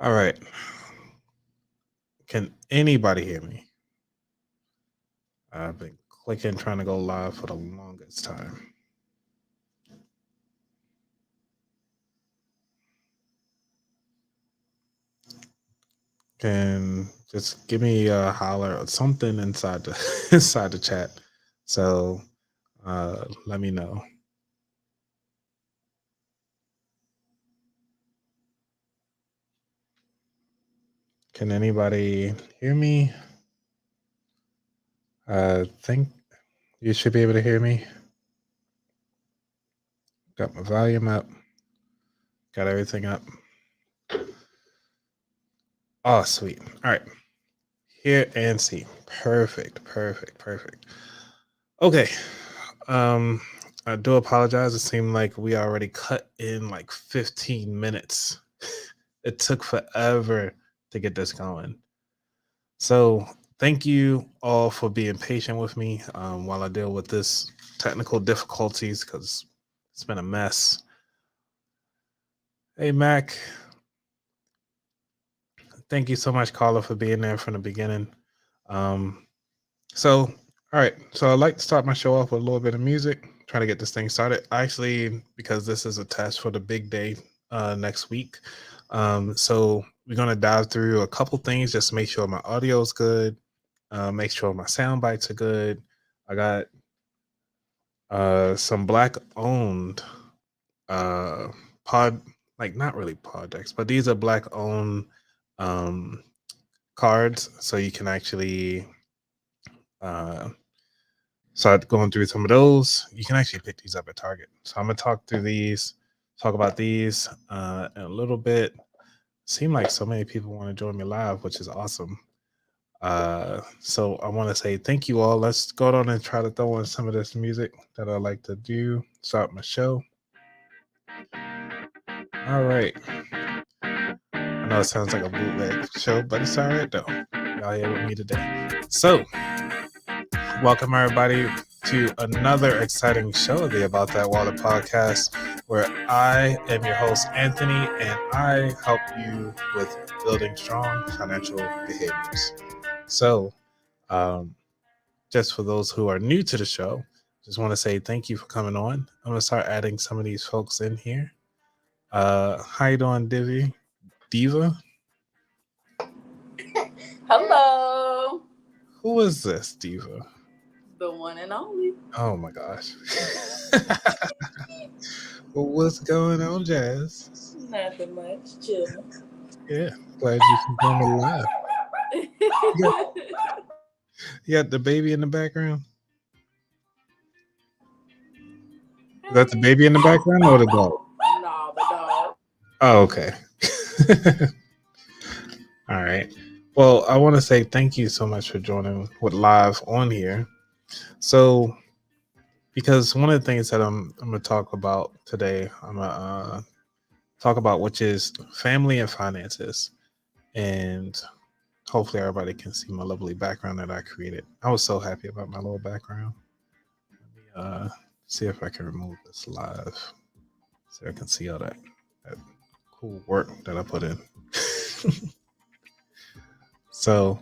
All right. Can anybody hear me? I've been clicking trying to go live for the longest time. Can just give me a holler or something inside the inside the chat. So let me know. Can anybody hear me? I think you should be able to hear me. Got my volume up. Got everything up. Oh, sweet. All right. Hear and see. Perfect. Perfect. Perfect. Okay. Um, I do apologize. It seemed like we already cut in like 15 minutes. It took forever to get this going. So, thank you all for being patient with me while I deal with this technical difficulties because it's been a mess. Hey, Mac, thank you so much, Carla, for being there from the beginning. Um, so, all right. So, I'd like to start my show off with a little bit of music, try to get this thing started. Actually, because this is a test for the big day next week. So, we're going to dive through a couple things just to make sure my audio is good, make sure my sound bites are good. I got some black owned uh, pod, like not really pod decks, but these are black owned um, cards. So, you can actually uh, start going through some of those. You can actually pick these up at Target. So I'm gonna talk through these, talk about these in a little bit. Seem like so many people want to join me live, which is awesome. So I want to say thank you all. Let's go on and try to throw in some of this music that I like to do. Start my show. All right. I know it sounds like a bootleg show, but it's all right though. Y'all here with me today. So welcome everybody to another exciting show of the About That Water podcast, where I am your host, Anthony, and I help you with building strong financial behaviors. So, just for those who are new to the show, just want to say thank you for coming on. I'm gonna start adding some of these folks in here. How you doing, Diva? Hello. Who is this, Diva? The one and only. Oh my gosh. Well, what's going on, Jazz? Nothing much. Chilling. Yeah, glad you can join me live. You got, you got the baby in the background? Is that the baby in the background or the dog? No, the dog. Oh, okay. All right. Well, I want to say thank you so much for joining with live on here. So, because one of the things that I'm gonna talk about today, I'm gonna talk about which is family and finances, and hopefully everybody can see my lovely background that I created. I was so happy about my little background. Let me see if I can remove this live so I can see all that cool work that I put in. So,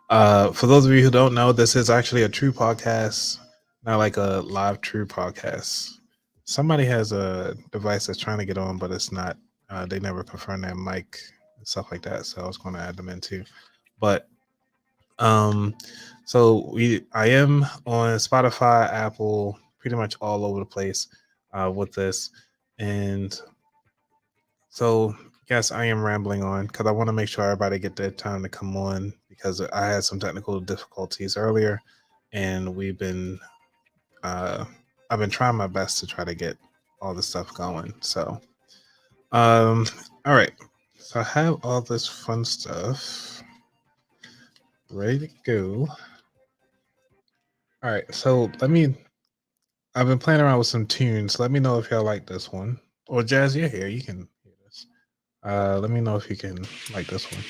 for those of you who don't know, this is actually a true podcast, not like a live true podcast. Somebody has a device that's trying to get on, but it's not. They never confirmed their mic and stuff like that. So I was going to add them in too. But um, I am on Spotify, Apple, pretty much all over the place with this, and so yes, I am rambling on because I want to make sure everybody get their time to come on because I had some technical difficulties earlier, and uh, I've been trying my best to try to get all the stuff going. So, um, all right, so I have all this fun stuff ready to go. All right, so let me. I've been playing around with some tunes. Let me know if y'all like this one. Or Jazz, you're here. You can hear this. Let me know if you can like this one.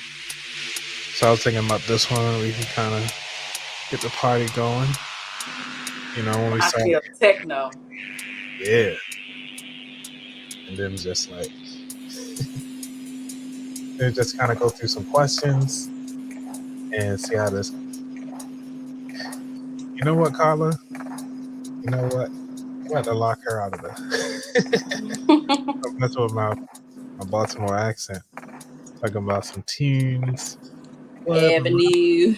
So I was thinking about this one. We can kind of get the party going. You know, when we I start. feel techno. Yeah. And then just like, and just kind of go through some questions and see how this. You know what, Carla? You know what? I'm about to lock her out of the. I'm messing with my Baltimore accent. Talking about some tunes. What Avenue.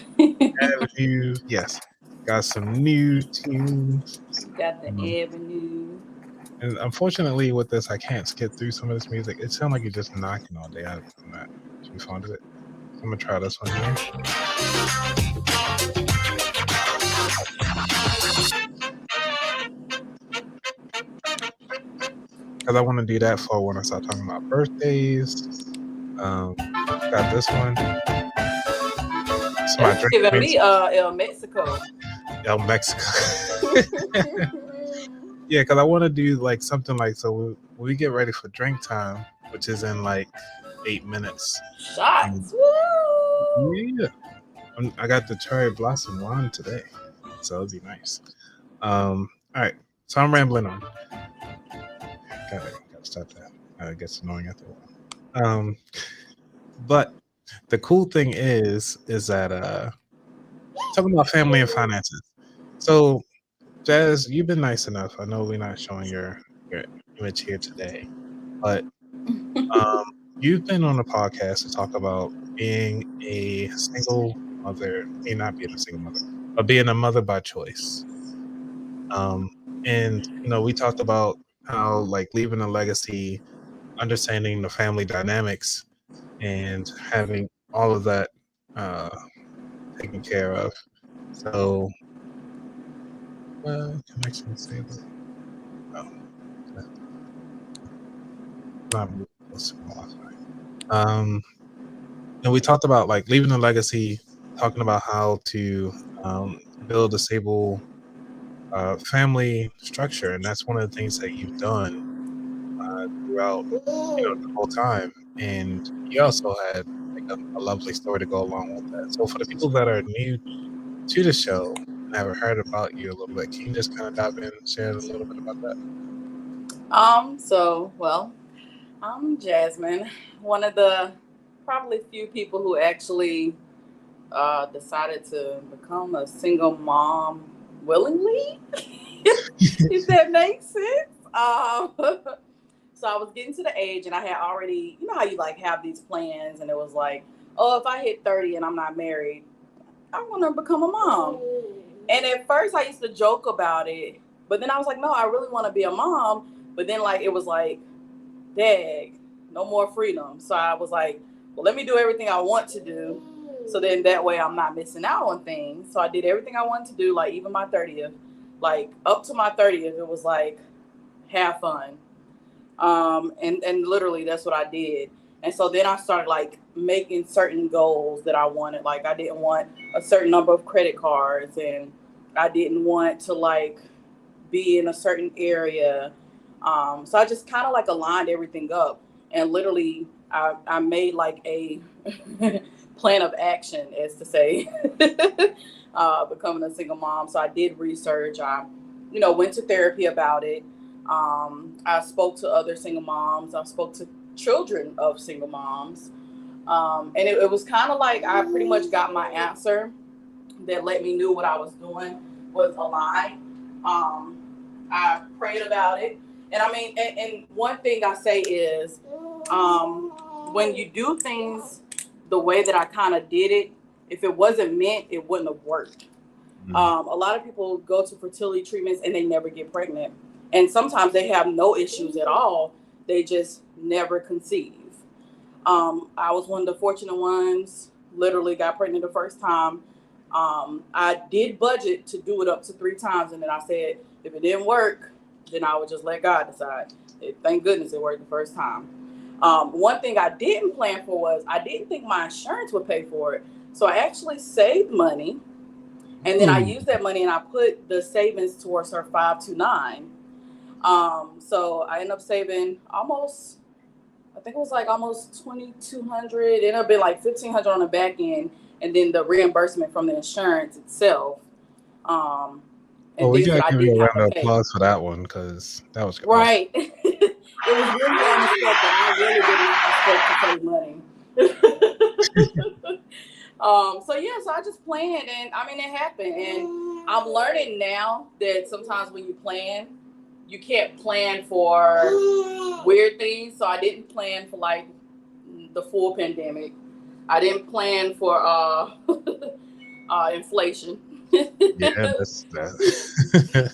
Avenue? Yes, got some new tunes. Got the Um, Avenue. and unfortunately, with this, I can't skip through some of this music. It sounds like you're just knocking all day. I'm not too fond of it. So I'm gonna try this one here because I want to do that for when I start talking about birthdays. Um, got this one. It's my That's drink giving music. me El Mexico. El Mexico. Yeah, because I want to do like something like so. When we get ready for drink time, which is in like 8 minutes. Shots. Woo! Yeah, I got the cherry blossom wine today, so it'll be nice. All right, so I'm rambling on. Gotta stop that. It gets annoying after a while. But the cool thing is that talking about family and finances. So, Jazz, you've been nice enough. I know we're not showing your image here today, but you've been on a podcast to talk about being a single mother, not being a single mother, but being a mother by choice. And we talked about how like leaving a legacy, understanding the family dynamics, and having all of that uh, taken care of. So, connection disabled. Oh, okay. Not really close to my Wi-Fi. And we talked about like leaving a legacy, talking about how to build a stable family structure, and that's one of the things that you've done throughout the whole time. And you also had like a lovely story to go along with that. So for the people that are new to the show and haven't heard about you a little bit, can you just kind of dive in and share a little bit about that? I'm Jasmine, one of the probably few people who actually decided to become a single mom willingly, if that makes sense. So I was getting to the age, and I had already, how you like have these plans, and it was like, oh, if I hit 30 and I'm not married, I want to become a mom. And at first, I used to joke about it, but then I was like, no, I really want to be a mom. But then, like, it was like, dang, no more freedom. So I was like, well, let me do everything I want to do. So then that way I'm not missing out on things. So I did everything I wanted to do, like even my 30th. Like up to my 30th, it was like, have fun. And literally that's what I did. And so then I started like making certain goals that I wanted. Like I didn't want a certain number of credit cards, and I didn't want to like be in a certain area. So I just kind of like aligned everything up, and literally I made like a plan of action, as to say, becoming a single mom. So I did research. I, went to therapy about it. I spoke to other single moms. I spoke to children of single moms. And it was kind of like I pretty much got my answer that let me know what I was doing was aligned. I prayed about it. And I mean, and one thing I say is when you do things the way that I kind of did it, if it wasn't meant, it wouldn't have worked. A lot of people go to fertility treatments and they never get pregnant. And sometimes they have no issues at all. They just never conceive. I was one of the fortunate ones, literally got pregnant the first time. I did budget to do it up to 3 times. And then I said, if it didn't work, then I would just let God decide. Thank goodness it worked the first time. One thing I didn't plan for was I didn't think my insurance would pay for it. So I actually saved money. And then I used that money and I put the savings towards her 529. So I ended up saving almost, I think it was like almost $2,200. It ended up being like $1,500 on the back end, and then the reimbursement from the insurance itself. And we gotta I give you didn't a have round to of pay. applause for that one because that was Right. It was really unexpected. I really did not expect to save money. So yeah, so I just planned, and I mean it happened, and I'm learning now that sometimes when you plan, you can't plan for weird things. So I didn't plan for like the full pandemic. I didn't plan for inflation. Yeah, that's that.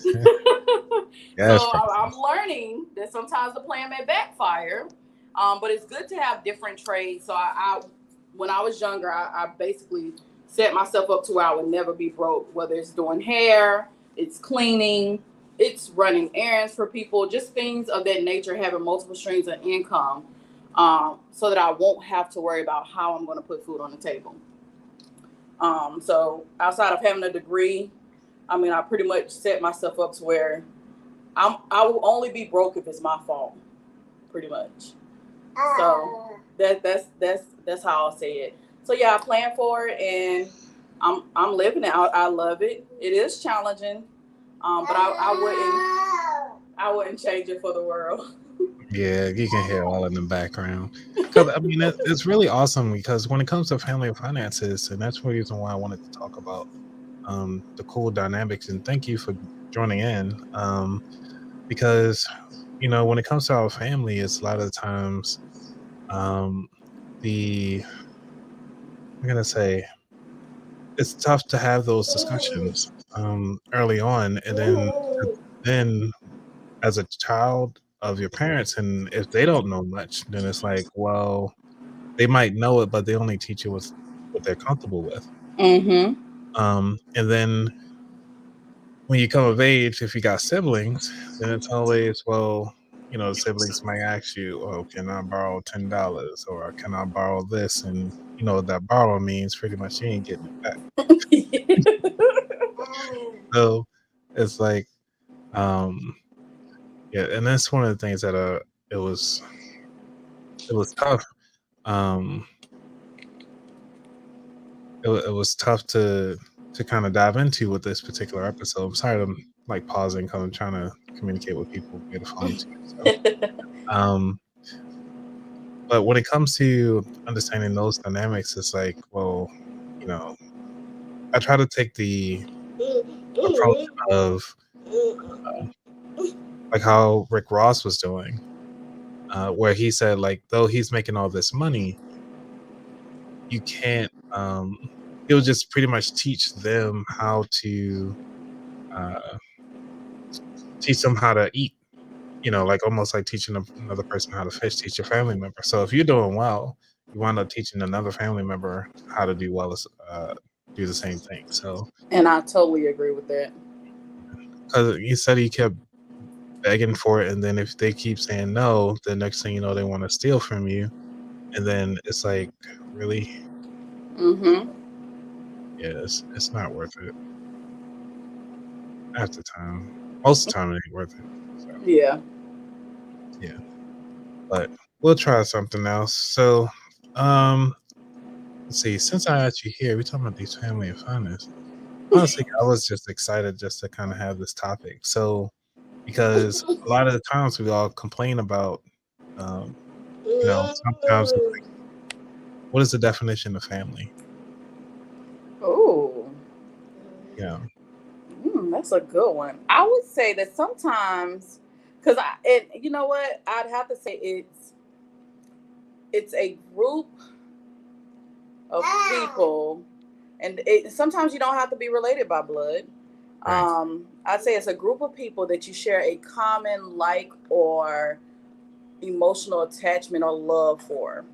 Yeah, So that's I'm process. learning that sometimes the plan may backfire, but it's good to have different trades. So when I was younger, I basically set myself up to where I would never be broke. Whether it's doing hair, it's cleaning, it's running errands for people, just things of that nature. Having multiple streams of income, so that I won't have to worry about how I'm going to put food on the table. So outside of having a degree, I mean, I pretty much set myself up to where I will only be broke if it's my fault, pretty much. So that's how I'll say it. So yeah, I plan for it, and I'm living it. I love it. It is challenging, but I wouldn't change it for the world. Yeah, you can hear all in the background. Because I mean, it's really awesome because when it comes to family and finances, and that's the reason why I wanted to talk about the cool dynamics. And thank you for joining in, because when it comes to our family, it's a lot of the times um, the I'm gonna say it's tough to have those discussions early on, and then as a child of your parents, and if they don't know much, then it's like, well, they might know it, but they only teach you what they're comfortable with. Mm-hmm. And then when you come of age, if you got siblings, then it's always, well, siblings might ask you, oh, can I borrow $10 or can I borrow this? And that borrow means pretty much you ain't getting it back. So it's like, um, yeah, and that's one of the things that it was it was tough. Um, it was tough to kind of dive into with this particular episode. I'm sorry, I'm like pausing because I'm trying to communicate with people via the phone too. So, um, but when it comes to understanding those dynamics, it's like, well, you know, I try to take the approach of like how Rick Ross was doing, where he said, like, though he's making all this money, you can't. He'll just pretty much teach them how to uh, teach them how to eat. Like almost like teaching another person how to fish, teach your family member. So if you're doing well, you wind up teaching another family member how to do well, as do the same thing. So And I totally agree with that. because you said he kept begging for it, and then if they keep saying no, the next thing you know, they want to steal from you, and then it's like, really, Mm-hmm. yeah, it's not worth it. Half the time, most of the time, it ain't worth it. So Yeah. yeah, but we'll try something else. So, um, let's see. Since I had you here, we're talking about these family and finance. Honestly, I was just excited just to kind of have this topic. So, because a lot of the times we all complain about, um, sometimes it's like, what is the definition of family? Oh, Yeah, that's a good one. I would say that sometimes, because and you know what, I'd have to say it's a group of people, and sometimes you don't have to be related by blood. right. I'd say it's a group of people that you share a common like or emotional attachment or love for.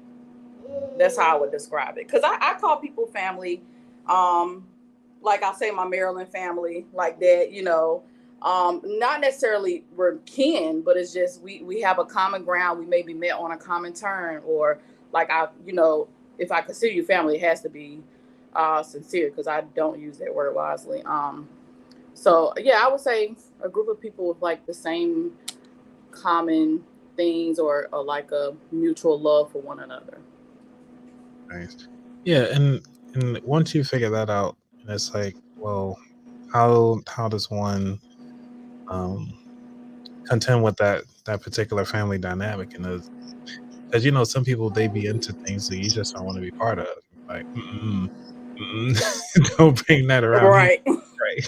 That's how I would describe it. Because I call people family. Um, like I'll say my Maryland family, like that, not necessarily we're kin, but it's just we have a common ground. We maybe met on a common turn, or like if I consider you family, it has to be sincere because I don't use that word wisely. So yeah, I would say a group of people with like the same common things or like a mutual love for one another. Nice. Yeah, and once you figure that out, and it's like, well, how does one um contend with that particular family dynamic? And because some people they be into things that you just don't want to be part of. Like, don't bring that around here, Right. right?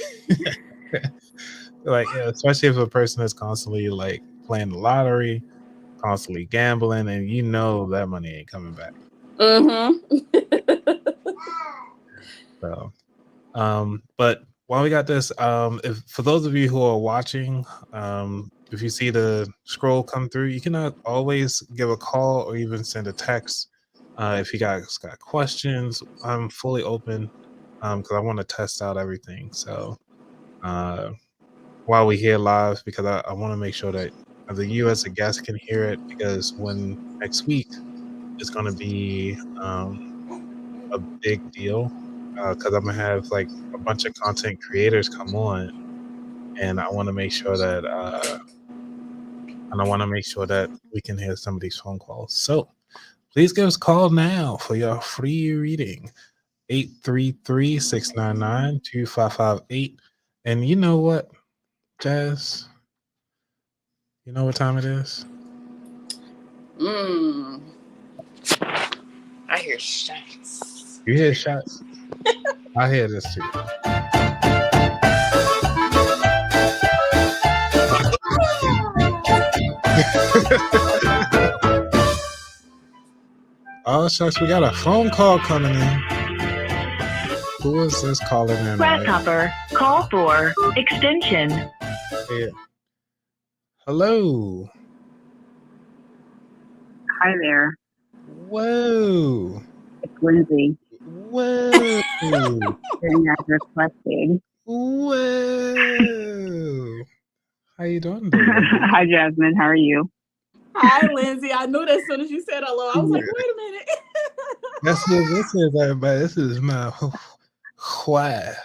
Like, yeah, especially if a person is constantly like playing the lottery, constantly gambling, and that money ain't coming back. So, but while we got this, if for those of you who are watching, if you see the scroll come through, you can always give a call or even send a text. If you guys got questions, I'm fully open because I want to test out everything. So while we here live, because I want to make sure that you as a guest can hear it, because when next week is going to be a big deal, because I'm gonna have like a bunch of content creators come on, and I want to make sure that we can hear some of these phone calls. So please give us a call now for your free reading. 833-699-2558. And you know what, Jazz? You know what time it is? I hear shots. You hear shots? I hear this too. Oh, shucks, we got a phone call coming in. Who is this calling in? Grasshopper, call for extension. Yeah. Hello. Hi there. Whoa. It's Lindsay. Whoa. Getting as requested. Whoa. How you doing? Hi, Jasmine. How are you? Hi, Lindsay. I knew that as soon as you said hello. I was like, wait a minute. This is everybody. This is my wife.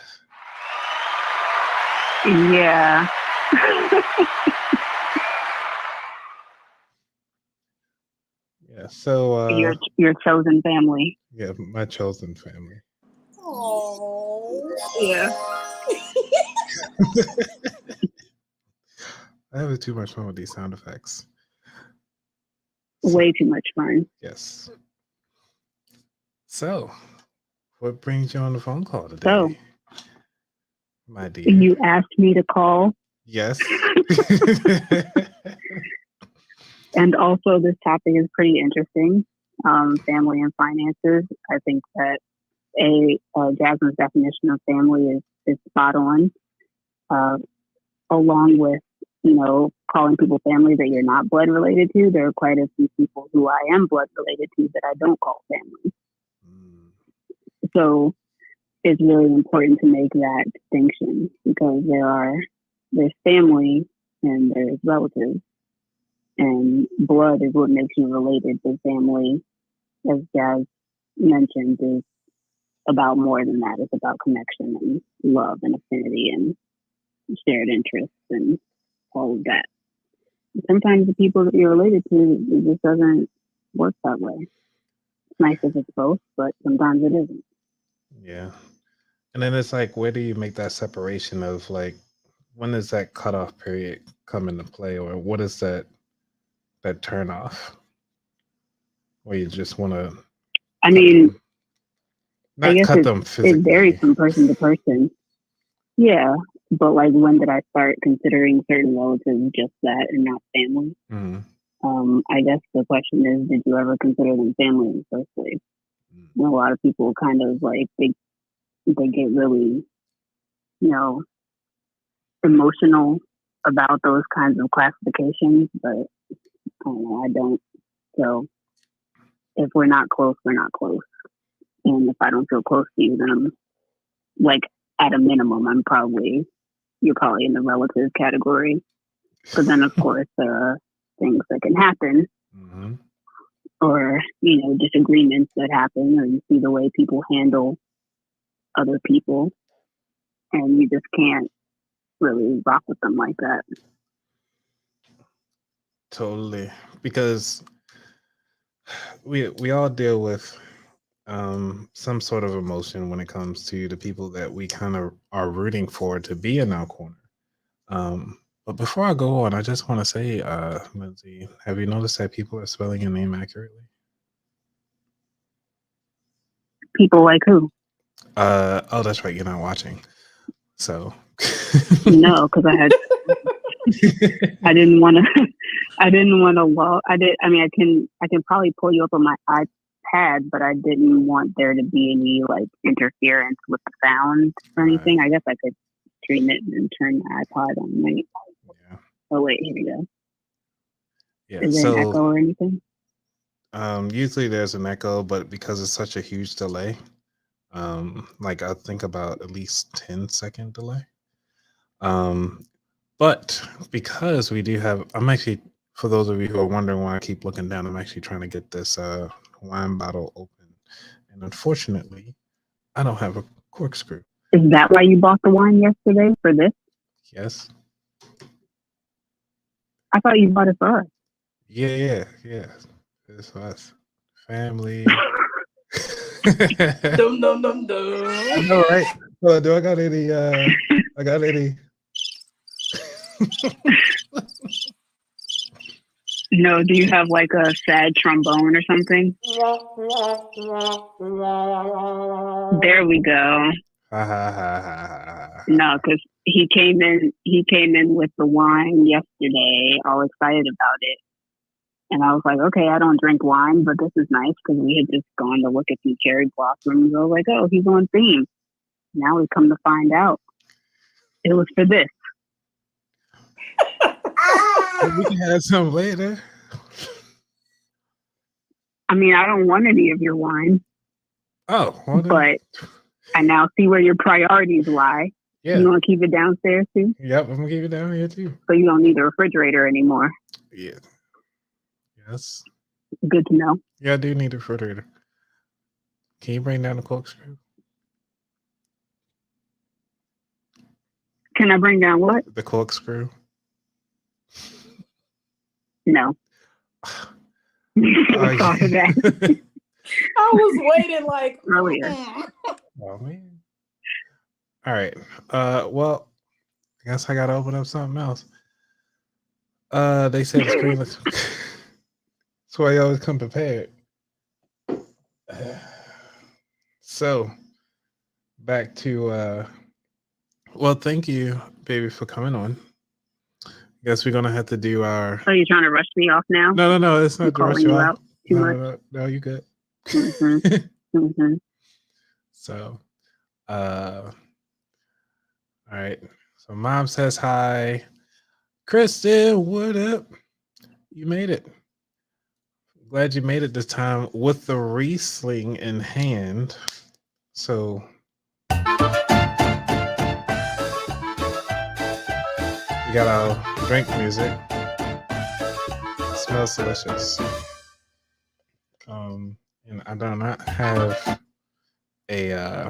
Yeah. Yeah. So your chosen family. Yeah, my chosen family. Oh. Yeah. I have too much fun with these sound effects. Way too much fun. Yes. So, what brings you on the phone call today? So, my dear. You asked me to call. Yes. And also, this topic is pretty interesting. Family and finances. I think that Jasmine's definition of family is spot on. Along with, calling people family that you're not blood related to, there are quite a few people who I am blood related to that I don't call family. So it's really important to make that distinction, because there's family and there's relatives, and blood is what makes you related to family. As Jazz mentioned, is about more than that. It's about connection and love and affinity and shared interests and all of that. Sometimes the people that you're related to, it just doesn't work that way. It's nice if it's both, but sometimes it isn't. Yeah. And then it's like, where do you make that separation of like, when does that cutoff period come into play, or what is that turn off? Where you just want to, I mean, not cut them physically. It varies from person to person. Yeah, but like, when did I start considering certain relatives just that and not family? I guess the question is, did you ever consider them family in the first place? And a lot of people kind of like they get really, emotional about those kinds of classifications, but I don't. So if we're not close, we're not close. And if I don't feel close to you, then I'm like, at a minimum, you're probably in the relative category. But then, of course, there are things that can happen, or, disagreements that happen, or you see the way people handle other people, and you just can't really rock with them like that. Totally. Because we all deal with some sort of emotion when it comes to the people that we kind of are rooting for to be in our corner. But before I go on, I just want to say, Lindsay, have you noticed that people are spelling your name accurately? People like who? Oh, that's right. You're not watching. So. No, because I didn't want to. I didn't want to log. I did. I mean, I can probably pull you up on my iPad, but I didn't want there to be any like interference with the sound or anything. I guess I could stream it and turn the iPod on. Wait. Yeah. Oh wait, here we go. Yeah. Is there an echo or anything? Usually there's an echo, but because it's such a huge delay, like I think about at least 10-second delay. But because we do have, I'm actually, for those of you who are wondering why I keep looking down, I'm actually trying to get this wine bottle open, and unfortunately, I don't have a corkscrew. Is that why you bought the wine yesterday for this? Yes. I thought you bought it for us. Yeah. It's for us, family. Dum dum dum dum. I know, right? Well, do I got any? I got any? No, do you have like a sad trombone or something? There we go. No, because he came in with the wine yesterday, all excited about it. And I was like, okay, I don't drink wine, but this is nice because we had just gone to look at some cherry blossoms. I was like, oh, he's on theme. Now we come to find out it was for this. We can have some later. I mean, I don't want any of your wine. Oh, well, but I now see where your priorities lie. Yeah. You want to keep it downstairs too? Yep, I'm gonna keep it down here too. So you don't need the refrigerator anymore. Yeah. Yes. Good to know. Yeah, I do need a refrigerator. Can you bring down the corkscrew? Can I bring down what? The corkscrew. No. We'll talk of that. I was waiting like earlier. Oh man. All right. Well, I guess I gotta open up something else. They said the screen looks. That's why you always come prepared. So, back to. Well, thank you, baby, for coming on. Guess we're gonna have to do our. Are you trying to rush me off now? No, it's not to rush you out. Too much? No, you good. Mm-hmm. So, all right. So, mom says hi. Kristen, what up? You made it. Glad you made it this time with the Riesling in hand. So, we got our drink music. It smells delicious. And I do not have a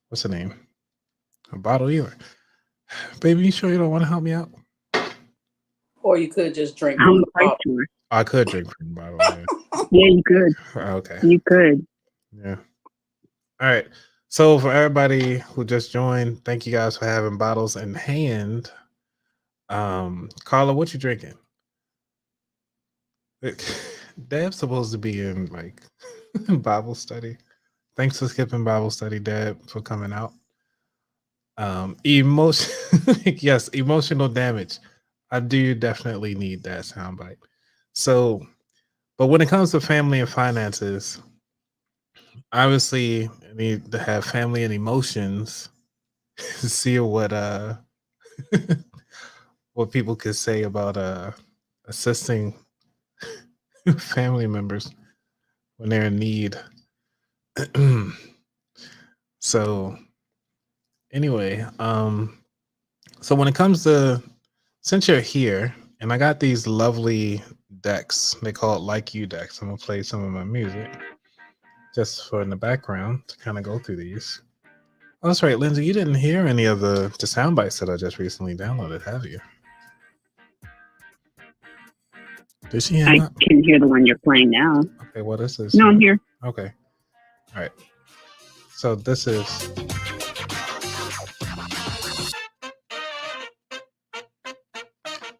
what's the name? A bottle either. Baby, you sure you don't want to help me out? Or you could just drink. I'm quite sure. I could drink from the bottle. Yeah. Yeah, you could. Okay. You could. Yeah. All right. So for everybody who just joined, thank you guys for having bottles in hand. Carla, what you drinking? Deb's supposed to be in like Bible study. Thanks for skipping Bible study, Deb, for coming out. Yes, emotional damage. I do definitely need that soundbite. So, but when it comes to family and finances, obviously I need to have family and emotions to see what what people could say about assisting family members when they're in need. So anyway, so when it comes to, since you're here, and I got these lovely decks, they call it Like You decks. I'm gonna play some of my music just for in the background to kind of go through these. Oh, that's right, Lindsay, you didn't hear any of the sound bites that I just recently downloaded, have you? Did she hang up? I can hear the one you're playing now. Okay, what is this? No, I'm here. Okay. All right. So this is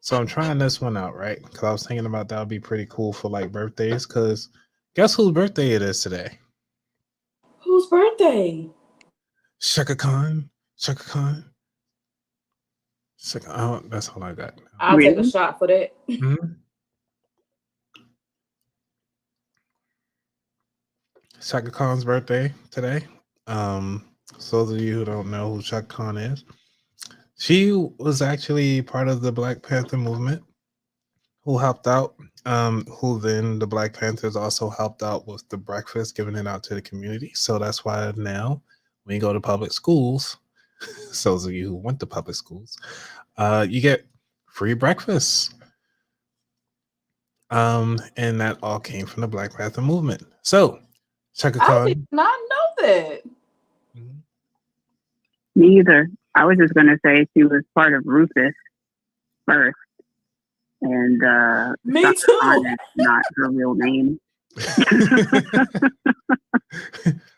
So I'm trying this one out, right? Because I was thinking about that would be pretty cool for like birthdays. Because guess whose birthday it is today? Whose birthday? Shaka Khan. Shaka Khan. Shaka, that's all I got. I'll take a Really? shot for that. Mhm. Shaka Khan's birthday today. So those of you who don't know who Shaka Khan is, she was actually part of the Black Panther movement, who helped out. Who then the Black Panthers also helped out with the breakfast, giving it out to the community. So that's why now when you go to public schools, so those of you who went to public schools, you get free breakfast. And that all came from the Black Panther movement. So Shaka I did Khan. not know that. Mhm. Me either. I was just gonna say she was part of Rufus first, and Me Shaka Khan too. is not her real name.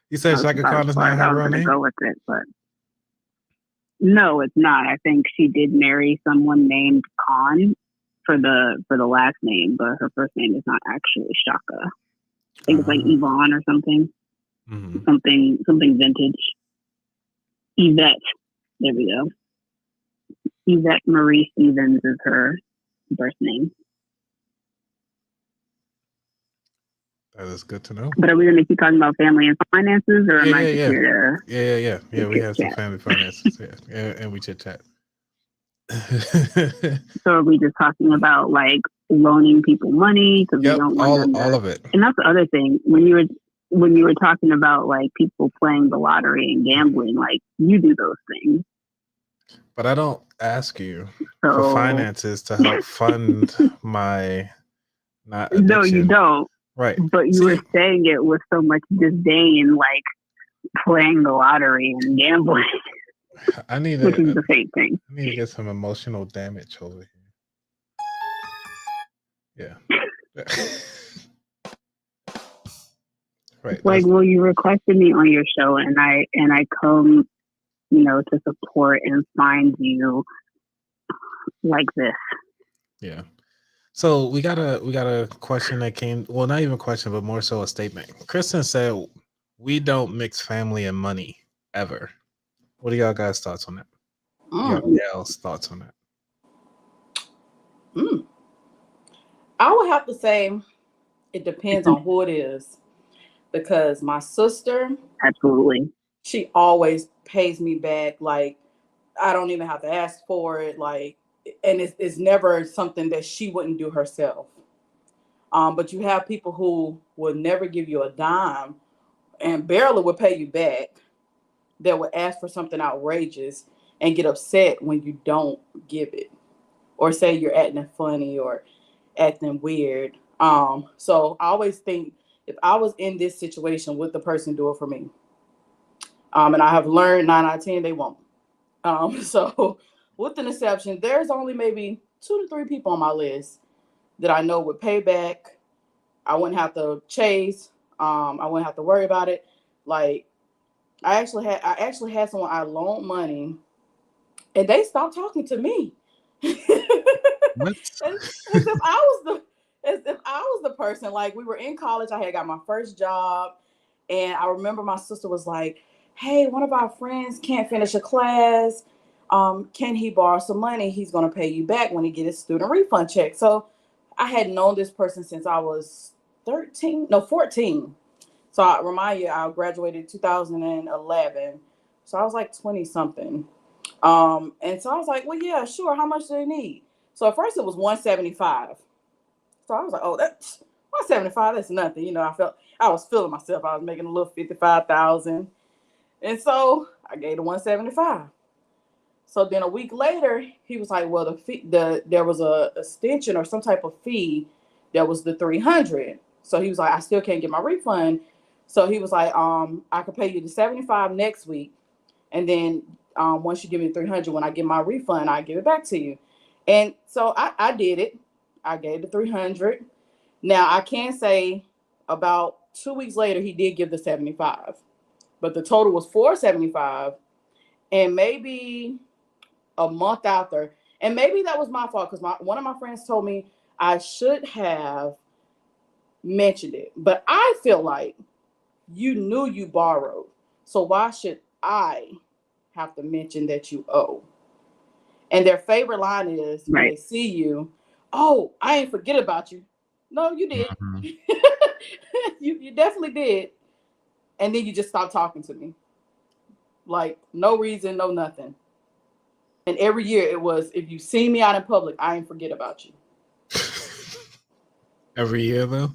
You said That's Shaka about Khan as is far not as I her was real gonna name? go with it, but no, it's not. I think she did marry someone named Khan for the last name, but her first name is not actually Shaka. I think it's like Yvonne or something. Mhm. Something vintage. Yvette. There we go. Yvette Marie Stevens is her birth name. That is good to know. But are we going to keep talking about family and finances, or am I just Yeah. here Yeah. We chit have some chat? family finances. Yeah, and we chit chat. So are we just talking about like loaning people money because we Yep, don't want them all to? of it. And that's the other thing when you were talking about like people playing the lottery and gambling, like you do those things. But I don't ask you for So finances to help fund my not no, you addiction. don't. Right. But you were saying it with so much disdain, like playing the lottery and gambling, I need which is to the same thing. I need to get some emotional damage over here. Yeah. Right. Like, well, you requested me on your show, and I come, to support and find you like this. Yeah. So we got a question that came. Well, not even a question, but more so a statement. Kristen said, "We don't mix family and money ever." What are y'all guys' thoughts on that? Y'all's thoughts on that? I would have to say it depends on who it is, because my sister, Absolutely. she always pays me back. Like, I don't even have to ask for it. Like, and it's never something that she wouldn't do herself. But you have people who will never give you a dime and barely will pay you back, that would ask for something outrageous and get upset when you don't give it, or say you're acting funny or acting weird. So I always think, if I was in this situation, would the person do it for me? And I have learned 9 out of 10 they won't. So with an exception, there's only maybe 2 to 3 people on my list that I know would pay back. I wouldn't have to chase. I wouldn't have to worry about it. Like, I actually had someone I loaned money, and they stopped talking to me. What? As if I was the person. Like, we were in college, I had got my first job, and I remember my sister was like, "Hey, one of our friends can't finish a class. Can he borrow some money? He's gonna pay you back when he get his student refund check." So I had known this person since I was 14. So I remind you, I graduated 2011. So I was like 20 something. And so I was like, well, yeah, sure. How much do they need? So at first it was 175. So I was like, oh, that's 175. That's nothing. I was feeling myself. I was making a little 55,000. And so I gave the 175. So then a week later, he was like, well, there was a extension or some type of fee that was the 300. So he was like, I still can't get my refund. So he was like, I could pay you the 75 next week, and then once you give me 300, when I get my refund, I give it back to you. And so I did it. I gave the 300. Now I can say about 2 weeks later, he did give the 75, but the total was 475, and maybe a month after, And maybe that was my fault because one of my friends told me I should have mentioned it. But I feel like you knew you borrowed. So why should I have to mention that you owe? And their favorite line is when they see you, oh, I ain't forget about you. No, you did. Mhm. you definitely did. And then you just stopped talking to me. Like, no reason, no nothing. And every year it was, if you see me out in public, I ain't forget about you. Every year though?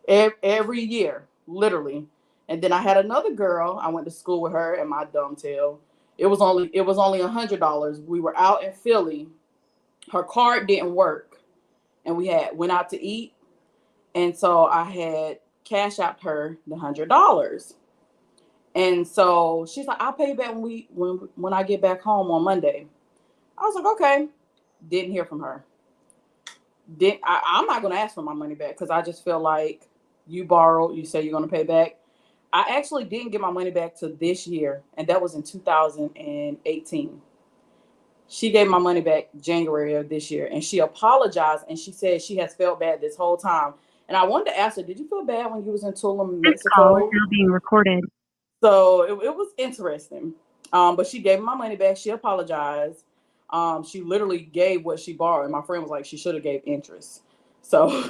Every year, literally. And then I had another girl. I went to school with her and my dumb tail. It was only $100. We were out in Philly. Her card didn't work, and we went out to eat. And so I had cash out her the $100. And so she's like, I'll pay you back when I get back home on Monday. I was like, okay. Didn't hear from her. I'm not gonna ask for my money back because I just feel like you borrowed, you say you're gonna pay back. I actually didn't get my money back to this year, and that was in 2018. She gave my money back January of this year, and she apologized, and she said she has felt bad this whole time. And I wanted to ask her, did you feel bad when you was in Tulum, This call is Mexico? now being recorded. So it was interesting. But she gave me my money back. She apologized. She literally gave what she borrowed. And my friend was like, she should have gave interest. So,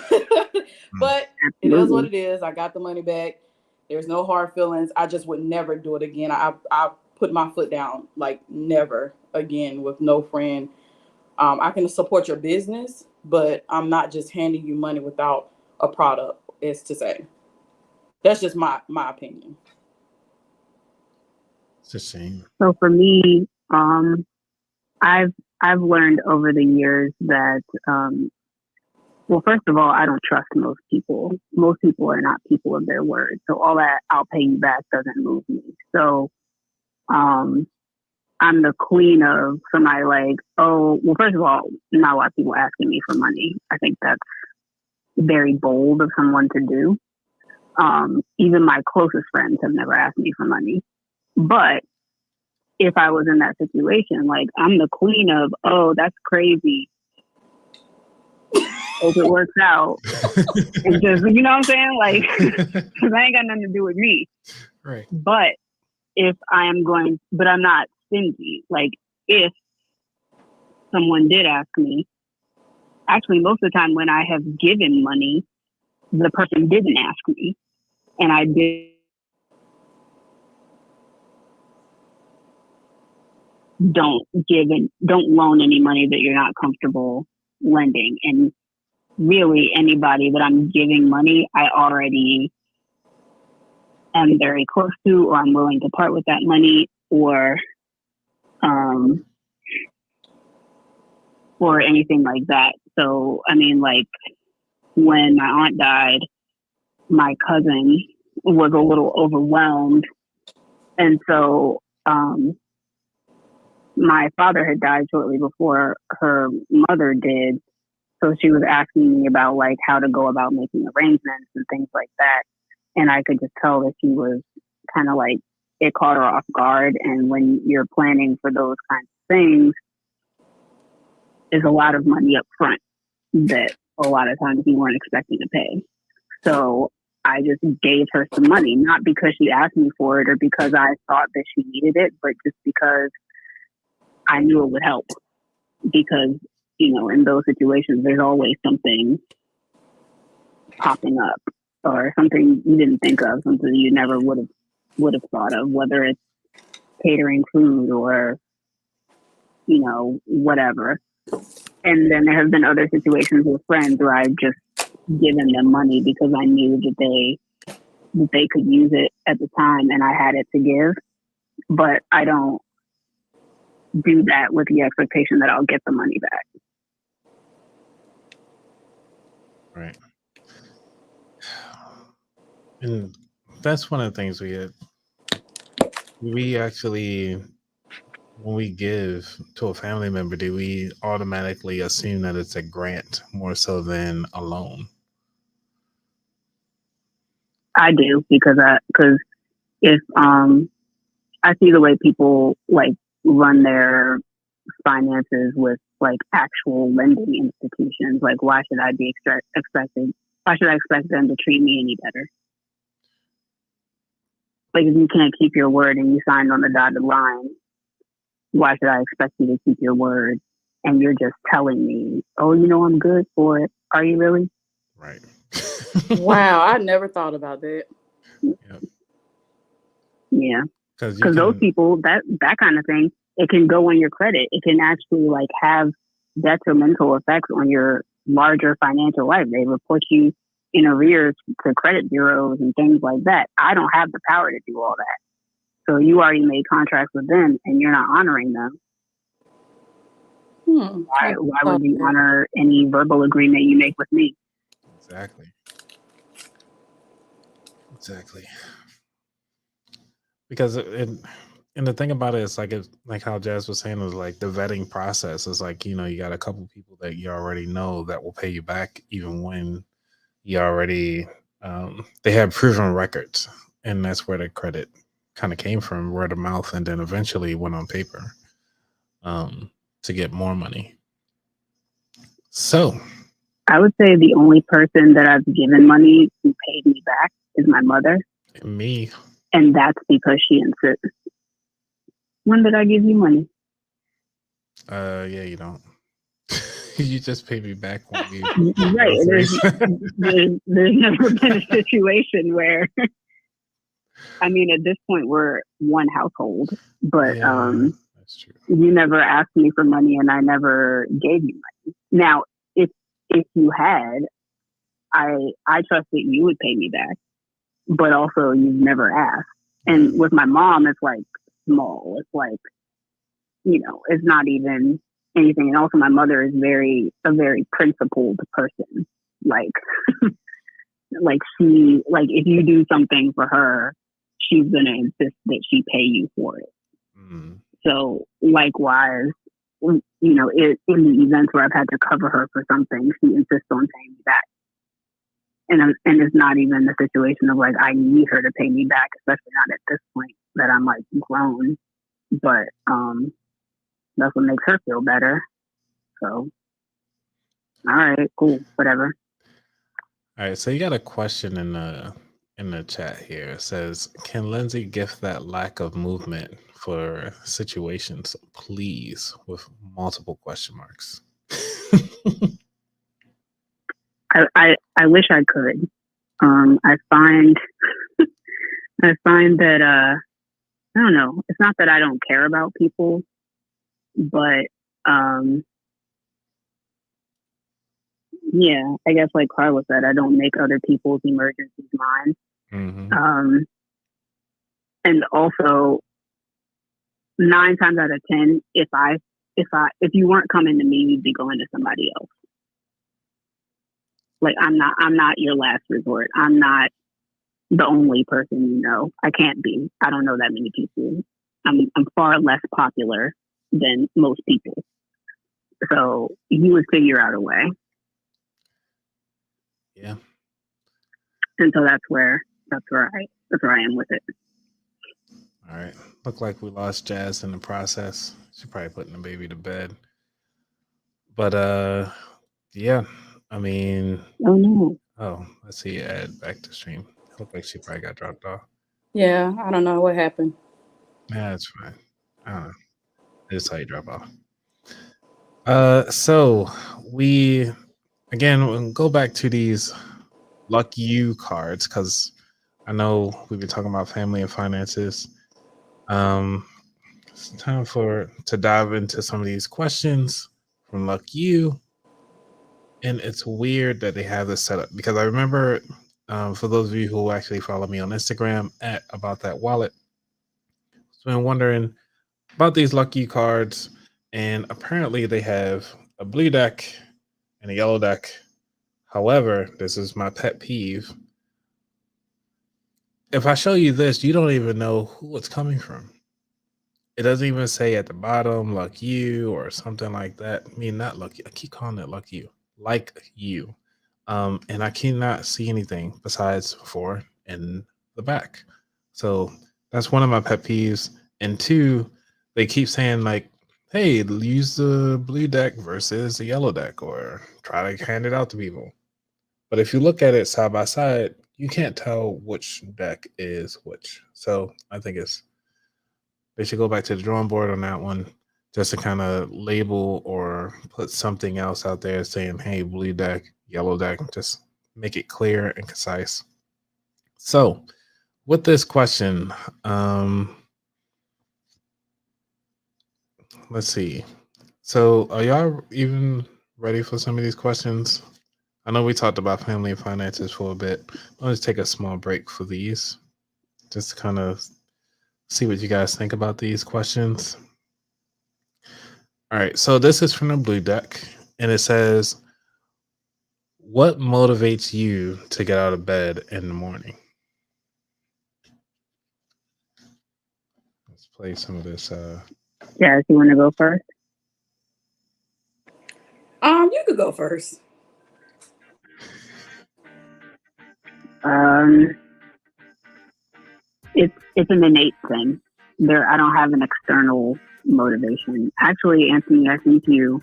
but it is what it is. I got the money back. There's no hard feelings. I just would never do it again. I put my foot down, like never again with no friend. I can support your business, but I'm not just handing you money without a product, is to say. That's just my opinion. It's a shame. So for me, I've learned over the years that well, first of all, I don't trust most people. Most people are not people of their word. So all that I'll pay you back doesn't move me. So I'm the queen of somebody like, oh, well, first of all, not a lot of people asking me for money. I think that's very bold of someone to do. Even my closest friends have never asked me for money. But if I was in that situation, like I'm the queen of, oh, that's crazy. Hope it works out. And just, you know what I'm saying? Like, because I ain't got nothing to do with me. Right. But but I'm not stingy. Like, if someone did ask me, actually, most of the time when I have given money, the person didn't ask me. And I did. Don't loan any money that you're not comfortable lending. And really anybody that I'm giving money, I already am very close to, or I'm willing to part with that money, or anything like that. So, I mean, like when my aunt died, my cousin was a little overwhelmed. And so, my father had died shortly before her mother did. So she was asking me about like how to go about making arrangements and things like that. And I could just tell that she was kind of like, it caught her off guard. And when you're planning for those kinds of things, there's a lot of money up front that a lot of times you weren't expecting to pay. So I just gave her some money, not because she asked me for it or because I thought that she needed it, but just because I knew it would help. Because, you know, in those situations, there's always something popping up or something you didn't think of, something you never would have thought of, whether it's catering food or, you know, whatever. And then there have been other situations with friends where I've just given them money because I knew that they could use it at the time and I had it to give. But I don't do that with the expectation that I'll get the money back. Right. And that's one of the things we actually, when we give to a family member, do we automatically assume that it's a grant more so than a loan? I do because if I see the way people like run their finances with like actual lending institutions. Like, why should I be expected? Why should I expect them to treat me any better? Like, if you can't keep your word and you signed on the dotted line, why should I expect you to keep your word? And you're just telling me, oh, I'm good for it. Are you really? Right. Wow, I never thought about that. Yep. Yeah. Because those people, that kind of thing, it can go on your credit. It can actually like have detrimental effects on your larger financial life. They report you in arrears to credit bureaus and things like that. I don't have the power to do all that. So you already made contracts with them and you're not honoring them. Why would you honor any verbal agreement you make with me? Exactly. Because and the thing about it is like how Jazz was saying, is like the vetting process is like, you got a couple people that you already know that will pay you back even when you already they have proven records, and that's where the credit kind of came from, word of mouth, and then eventually went on paper to get more money. So I would say the only person that I've given money who paid me back is my mother. Me. And that's because she insists. When did I give you money? Yeah, you don't. You just pay me back when we right. There's never been a situation where I mean, at this point we're one household, but that's true. You never asked me for money and I never gave you money. Now, if you had, I trust that you would pay me back, but also you've never asked. And with my mom, it's like small. It's like, it's not even anything. And also my mother is a very principled person. Like, like if you do something for her, she's going to insist that she pay you for it. Mm. So likewise, in the events where I've had to cover her for something, she insists on paying me back. And it's not even the situation of like, I need her to pay me back, especially not at this point that I'm like grown. But that's what makes her feel better. So, all right, cool, whatever. All right, so you got a question in the chat here. It says, can Lindsay gift that lack of movement for situations, please, with multiple question marks? I wish I could. I find that I don't know. It's not that I don't care about people, but yeah, I guess like Carla said, I don't make other people's emergencies mine. Mm-hmm. And also 9 times out of 10, if you weren't coming to me, you'd be going to somebody else. Like I'm not your last resort. I'm not the only person you know. I can't be. I don't know that many people. I'm far less popular than most people. So you would figure out a way. Yeah. And so that's where I am with it. All right. Look like we lost Jazz in the process. She's probably putting the baby to bed. But yeah. I mean, oh no. Oh, let's see. Add back to stream. Look like she probably got dropped off. Yeah, I don't know what happened. Yeah, that's fine. I don't know. I just saw you drop off. So we again go back to these Luck You cards, because I know we've been talking about family and finances. It's time to dive into some of these questions from Luck You. And it's weird that they have this set up, because I remember, for those of you who actually follow me on Instagram at About That Wallet, I've been wondering about these lucky cards, and apparently they have a blue deck and a yellow deck. However, this is my pet peeve. If I show you this, you don't even know who it's coming from. It doesn't even say at the bottom, Luck You or something like that. I mean, not Lucky. I keep calling it Luck You. Like You. And I cannot see anything besides 4 in the back. So that's one of my pet peeves. And 2, they keep saying like, hey, use the blue deck versus the yellow deck, or try to hand it out to people. But if you look at it side by side, you can't tell which deck is which. So I think they should go back to the drawing board on that one, just to kind of label or put something else out there saying, hey, blue deck, yellow deck, just make it clear and concise. So with this question, let's see. So are y'all even ready for some of these questions? I know we talked about family and finances for a bit. Let's take a small break for these, just to kind of see what you guys think about these questions. All right, so this is from the blue deck, and it says, what motivates you to get out of bed in the morning? Let's play some of this. Jazz, you want to go first? You could go first. It's an innate thing. I don't have an external motivation. Actually, Anthony, I think you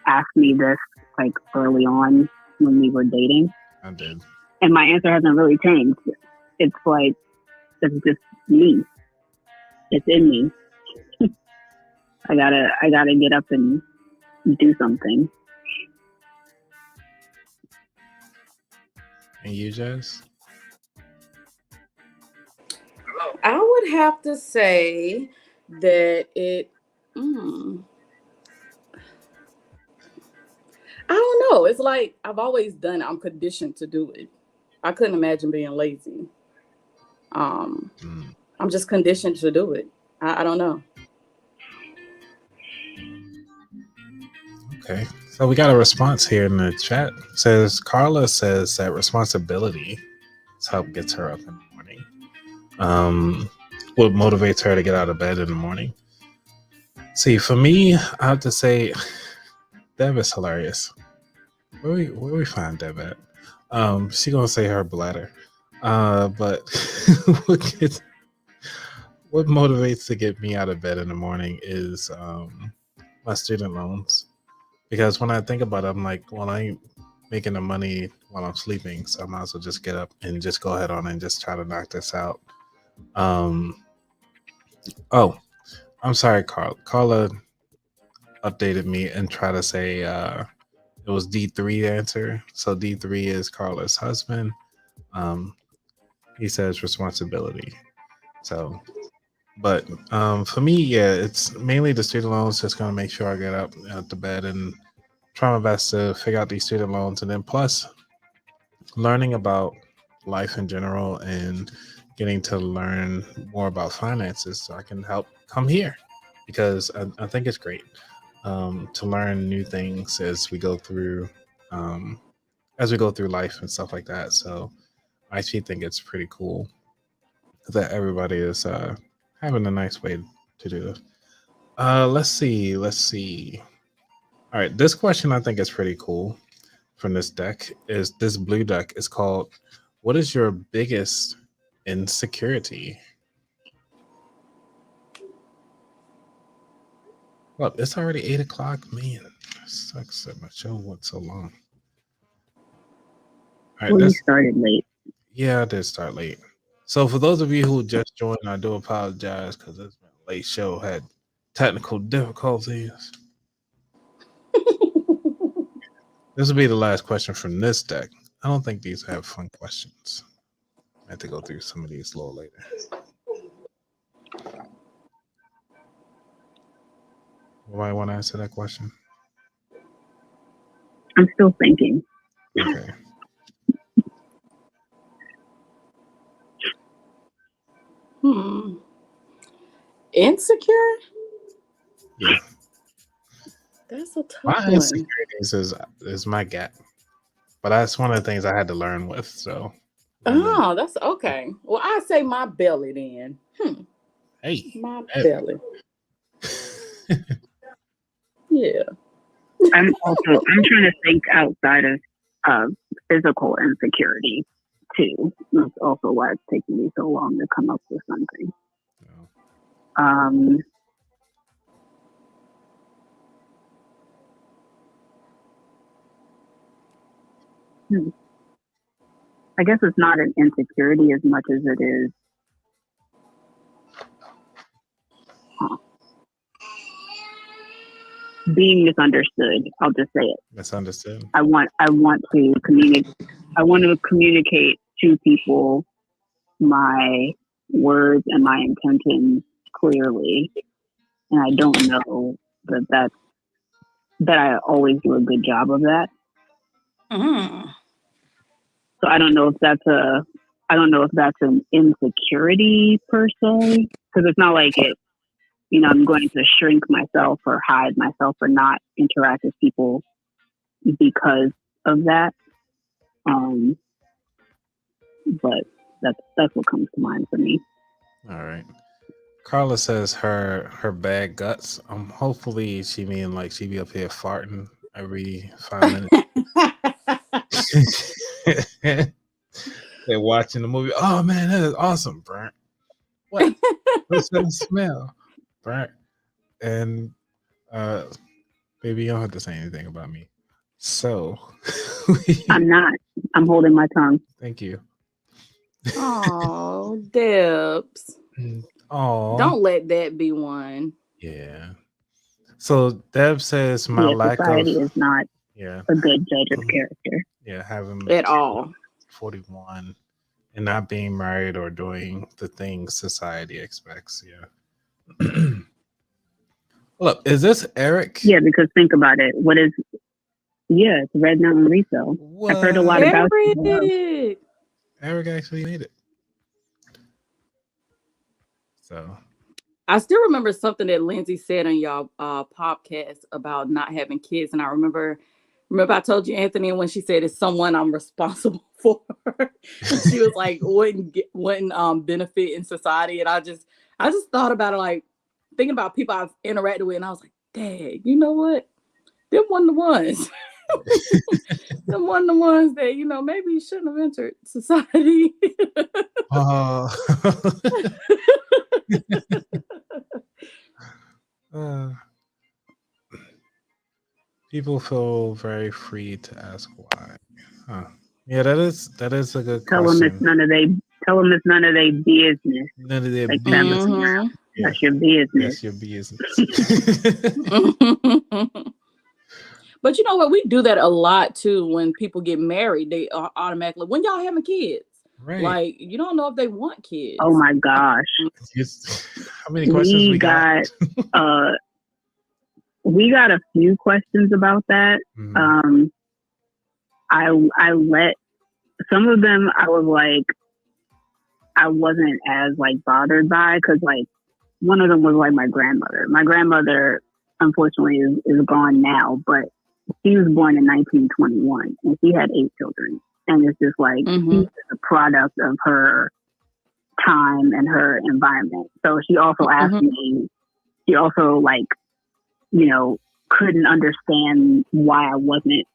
asked me this like early on when we were dating. I did. And my answer hasn't really changed. It's like, it's just me. It's in me. I gotta get up and do something. And you, Jazz? I would have to say that it. I don't know. It's like I've always done it. I'm conditioned to do it. I couldn't imagine being lazy. I'm just conditioned to do it. I don't know. Okay. So we got a response here in the chat. It says Carla says that responsibility is help gets her up in the morning. What motivates her to get out of bed in the morning? See, for me, I have to say, Deb is hilarious. Where we find Deb at? She gonna say her bladder. But what motivates to get me out of bed in the morning is my student loans. Because when I think about it, I'm like, well, I ain't making the money while I'm sleeping, so I might as well just get up and just go ahead on and just try to knock this out. Oh, I'm sorry, Carl. Carla updated me and tried to say it was D3 answer. So D3 is Carla's husband. He says responsibility. So, but for me, yeah, it's mainly the student loans. Just gonna make sure I get up out the bed and try my best to figure out these student loans, and then plus learning about life in general and getting to learn more about finances, so I can help come here, because I think it's great to learn new things as we go through life and stuff like that. So I actually think it's pretty cool that everybody is having a nice way to do it. Let's see. All right, this question I think is pretty cool from this deck. Is this blue deck is called, what is your biggest insecurity? Well, it's already 8 o'clock. Man, sucks that my show went so long. All right, We started late. Yeah, I did start late. So for those of you who just joined, I do apologize because it's been a late show, had technical difficulties. This will be the last question from this deck. I don't think these have fun questions. I have to go through some of these a little later. Anybody want to answer that question? I'm still thinking. Okay. Insecure? Yeah. That's a tough My one. insecurities is my gap. But that's one of the things I had to learn with. So Oh, that's okay. Well, I say my belly then. Hey. My belly. Yeah. I'm trying to think outside of physical insecurity too. That's also why it's taking me so long to come up with something. I guess it's not an insecurity as much as it is being misunderstood. I'll just say it. Misunderstood. I want to communicate. I want to communicate to people my words and my intentions clearly, and I don't know that I always do a good job of that. So I don't know if that's an insecurity per se, because it's not like it. I'm going to shrink myself or hide myself or not interact with people because of that. But that's what comes to mind for me. All right. Carla says her bad guts. Hopefully she mean like she be up here farting every 5 minutes. They're watching the movie. Oh man, that is awesome, Brent. What? What's that smell, Brent? And baby, you don't have to say anything about me. So I'm not. I'm holding my tongue. Thank you. Oh, Debs. Oh, don't let that be one. Yeah. So Deb says my lack of society is not a good judge of character. Yeah, having at all 41 and not being married or doing the things society expects. Yeah. Look, is this Eric? Yeah, because think about it. It's Red Mountain Resale. What? I've heard a lot about Eric. Eric actually made it. So I still remember something that Lindsay said on y'all podcast about not having kids, and I remember I told you, Anthony, when she said it's someone I'm responsible for. She was like, wouldn't benefit in society, and I just thought about it, like thinking about people I've interacted with, and I was like, dang, you know what? Them one of the ones. Them one of the ones that maybe you shouldn't have entered society. People feel very free to ask why. Yeah, that is a good tell question. Them it's none of their business. None of their like business. Mm-hmm. Yeah. That's your business. That's your business. But you know what? We do that a lot too. When people get married, they automatically, when y'all having kids, right? Like you don't know if they want kids. Oh my gosh! How many questions we got? We got a few questions about that. Mm-hmm. I let some of them. I was like, I wasn't as like bothered by, because like one of them was like my grandmother. My grandmother, unfortunately, is gone now, but she was born in 1921 and she had 8 children. And it's just like, she's a product of her time and her environment. So she also asked me, she also like, couldn't understand why I wasn't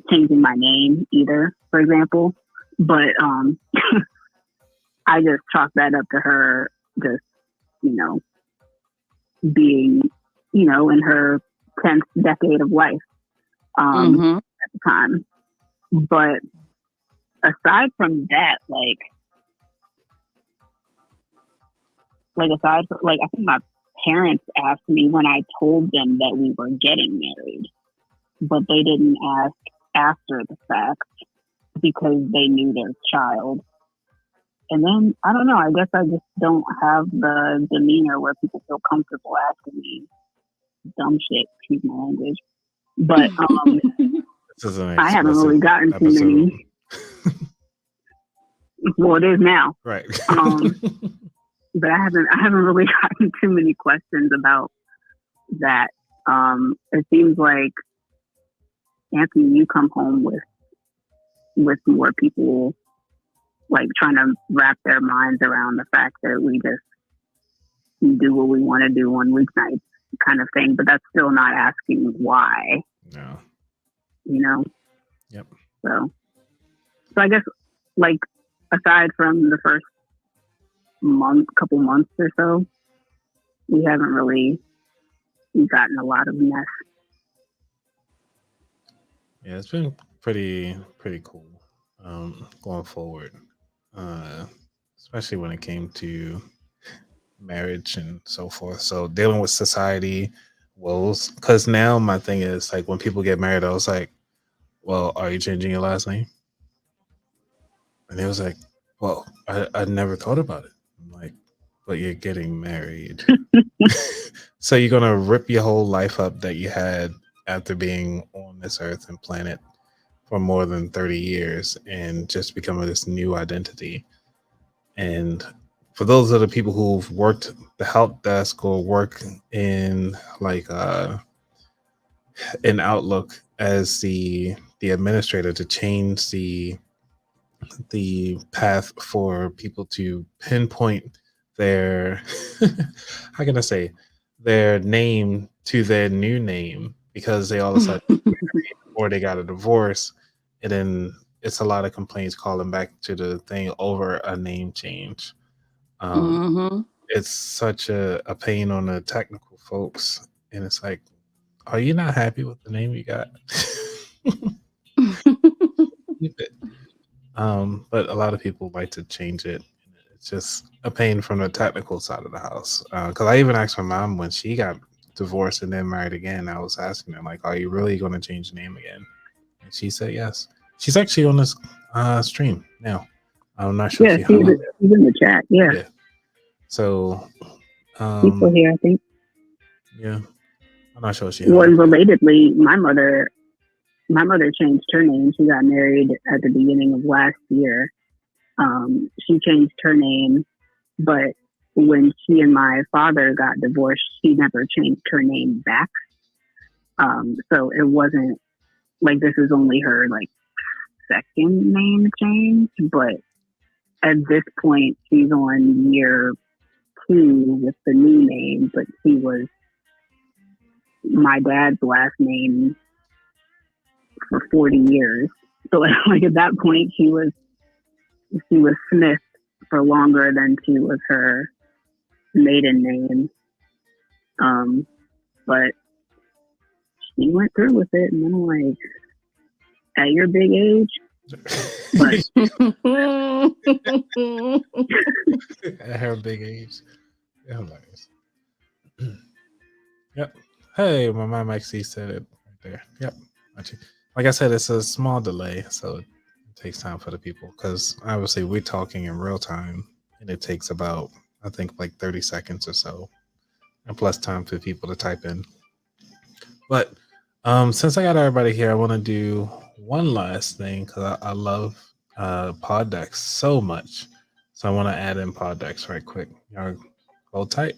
changing my name either, for example. But I just chalked that up to her just, being, in her 10th decade of life at the time. But aside from that, aside from, I think my parents asked me when I told them that we were getting married, but they didn't ask after the fact because they knew their child. And then, I don't know, I guess I just don't have the demeanor where people feel comfortable asking me dumb shit, excuse my language. But I haven't really gotten too many. Well, it is now. Right. But I haven't really gotten too many questions about that. It seems like, Anthony, you come home with more people like trying to wrap their minds around the fact that we just do what we want to do on weeknights kind of thing, but that's still not asking why. No. Yep. So I guess, like, aside from the first couple months or so, we haven't really gotten a lot of mess. Yeah, it's been pretty cool going forward, especially when it came to marriage and so forth. So dealing with society woes, because now my thing is like when people get married, I was like, well, are you changing your last name? And it was like, well, I never thought about it. I'm like, but you're getting married. So you're going to rip your whole life up that you had after being on this earth and planet for more than 30 years and just become this new identity. And for those of the people who've worked the help desk or work in like in Outlook as the administrator to change the path for people to pinpoint their how can I say their name to their new name because they all of a sudden married or they got a divorce, and then it's a lot of complaints calling back to the thing over a name change. Mm-hmm. It's such a pain on the technical folks, and it's like, are you not happy with the name you got? Keep it. But a lot of people like to change it. It's just a pain from the technical side of the house. Because I even asked my mom when she got divorced and then married again. I was asking her, like, are you really going to change the name again? And she said yes. She's actually on this stream now. I'm not sure if Yeah, you heard she's in the chat. Yeah. Yeah. So, People here, I think. yeah, I'm not sure if she Well, heard and relatedly, my mother changed her name. She got married at the beginning of last year. She changed her name, but when she and my father got divorced, she never changed her name back. So it wasn't like this is only her like second name change, but at this point she's on year 2 with the new name, but she was my dad's last name for 40 years. So like at that point she was Smith for longer than she was her maiden name. But she went through with it, and I'm like, at your big age. At her big age. Yeah, hilarious. Yep. Hey, my mom actually said it right there. Yep. Like I said, it's a small delay, so it takes time for the people because obviously we're talking in real time, and it takes about I think like 30 seconds or so, and plus time for people to type in. But since I got everybody here, I want to do one last thing because I love pod decks so much. So I want to add in pod decks right quick. Y'all hold tight.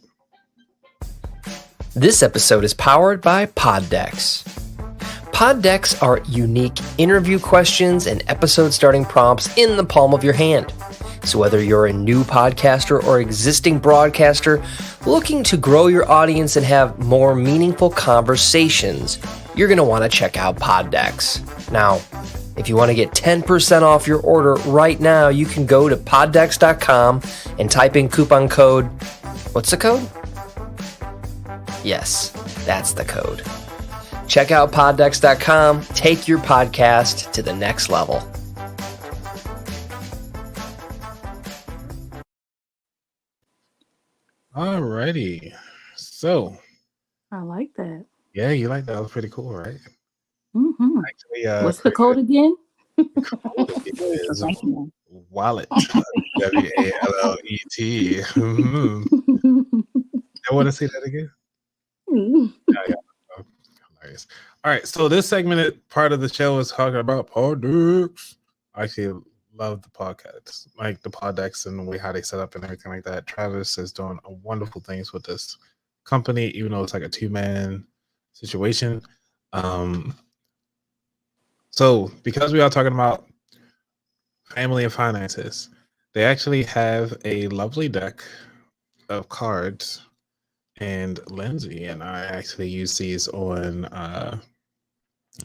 This episode is powered by Poddex. Poddex are unique interview questions and episode starting prompts in the palm of your hand. So whether you're a new podcaster or existing broadcaster looking to grow your audience and have more meaningful conversations, you're going to want to check out Poddex. Now, if you want to get 10% off your order right now, you can go to poddex.com and type in coupon code. What's the code? Yes, that's the code. Check out poddex.com. Take your podcast to the next level. Alrighty. So, I like that. yeah, you like that? That was pretty cool, right? Mm-hmm. Actually, What's the code again? is wallet. WALLET. I want to say that again. Yeah. Oh, hilarious. All right, so this segmented part of the show is talking about poddex. I actually love the podcast, like the poddex and the way how they set up and everything like that. Travis is doing wonderful things with this company, even though it's like a 2-man situation. So because we are talking about family and finances, they actually have a lovely deck of cards. And Lindsay and I actually use these on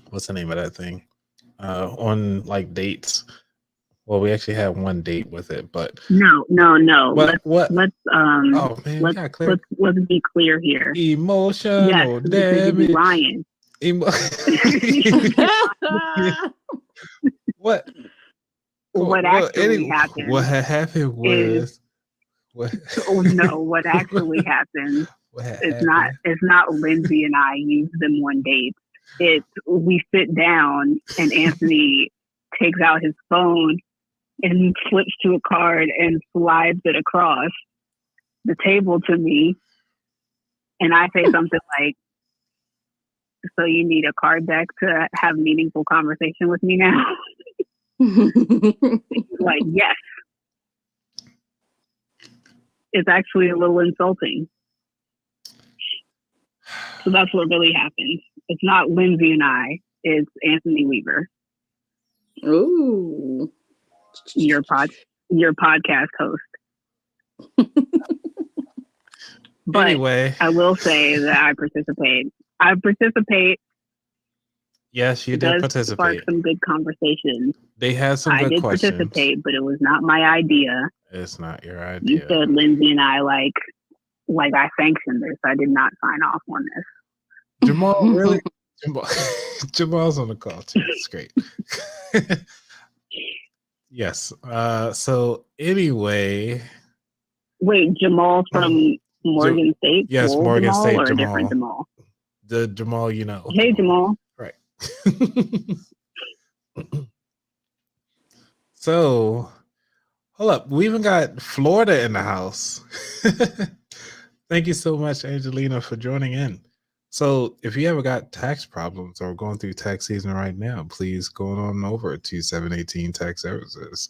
what's the name of that thing? On like dates. Well, we actually had one date with it, but no. What? Let's Oh man, let's be clear here. Emotional Yes, because you'd be damage. lying. What? What actually happened What had happened was what? Oh no! What actually happened? What had It's happened? not Lindsay and I use them on dates. It's we sit down and Anthony takes out his phone and flips to a card and slides it across the table to me, and I say something like, "So you need a card deck to have meaningful conversation with me now?" Like, yes. It's actually a little insulting. So that's what really happened. It's not Lindsay and I. It's Anthony Weaver, Ooh. your podcast host. But Anyway, I will say that I participate. yes, you It did does participate. spark some good conversations. They had some I good did questions. participate, but it was not my idea. It's not your You idea. said Lindsay and I like I sanctioned this. I did not sign off on this. Jamal, really? Jamal's on the call too. It's great. Yes. So anyway, Wait, Jamal from Morgan State? yes, Full Morgan Jamal State or a Jamal. different Jamal? The Jamal, you know. Hey, Jamal. Right. So, hold up. We even got Florida in the house. Thank you so much, Angelina, for joining in. So, if you ever got tax problems or going through tax season right now, please go on over to 718 Tax Services.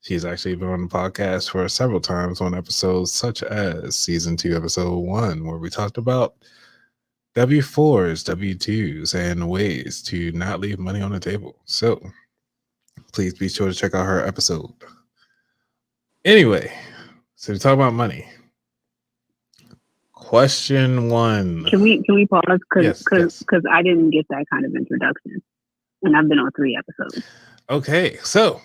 She's actually been on the podcast for several times on episodes such as season 2, episode 1, where we talked about W4s, W2s, and ways to not leave money on the table. So please be sure to check out her episode. Anyway, so to talk about money. Question 1. Can we pause? Because Yes. I didn't get that kind of introduction. And I've been on 3 episodes. Okay, so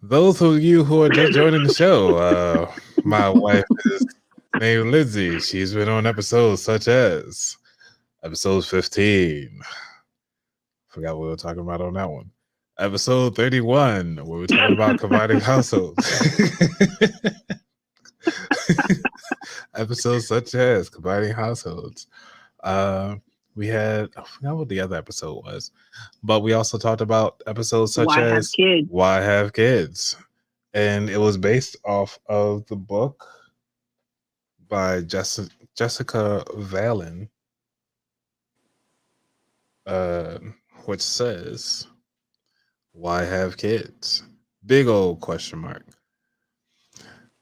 those of you who are just joining the show, my wife is named Lindsay. She's been on episodes such as episode 15. Forgot what we were talking about on that one. Episode 31, where we're talking about combining households. Episodes such as combining households. We had, I forgot what the other episode was, but we also talked about episodes such Why as Have Kids? Why Have Kids? And it was based off of the book by Jessica Valen, which says, Why Have Kids? Big old question mark.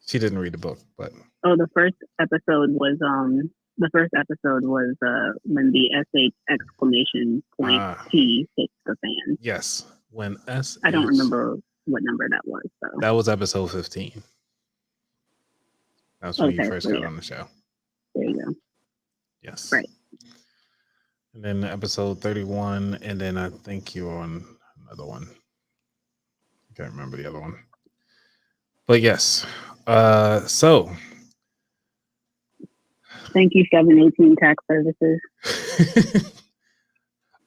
She didn't read the book, but the first episode was when the SH exclamation point T hits the fan. Yes, when S. I don't remember what number that was. So that was episode 15. That was when you first got on the show. There you go. Yes. Right. And then episode 31, and then I think you're on another one. I can't remember the other one. But yes. So thank you, 718 Tax Services.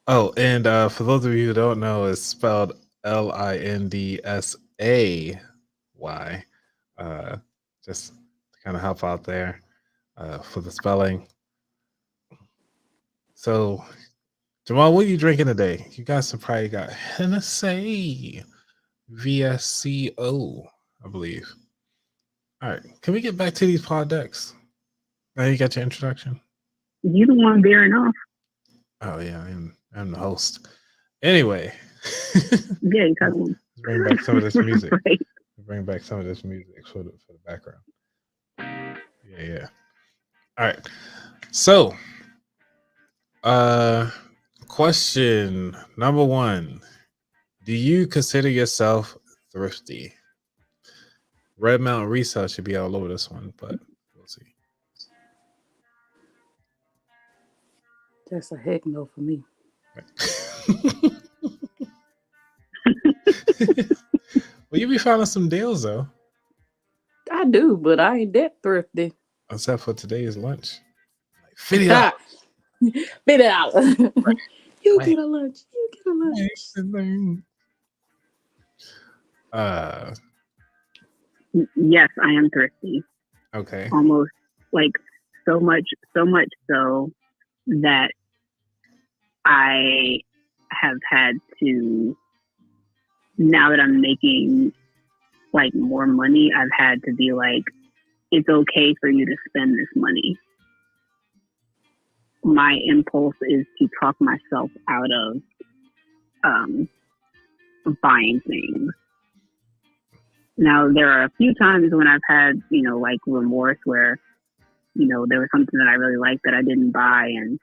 Oh, and for those of you who don't know, it's spelled Lindsay. Just to kind of help out there for the spelling. So, Jamal, what are you drinking today? You guys probably got Hennessy VSCO, I believe. All right, can we get back to these pod decks? Now you got your introduction. You the one veering off. Oh yeah, I'm the host. Anyway, yeah, you kind of bring back some of this music. Right. Bring back some of this music for the background. Yeah. All right. So, question number 1: do you consider yourself thrifty? Red Mountain Resale should be all over this one, but we'll see. That's a heck no for me. Well, you be finding some deals though. I do, but I ain't that thrifty. Except for today's lunch. Like $50. $50. You get a lunch. You get a lunch. Uh, Yes, I am thrifty. okay. Almost like so much so that I have had to, now that I'm making like more money, I've had to be like, it's okay for you to spend this money. My impulse is to talk myself out of buying things. Now, there are a few times when I've had, like remorse where, there was something that I really liked that I didn't buy, and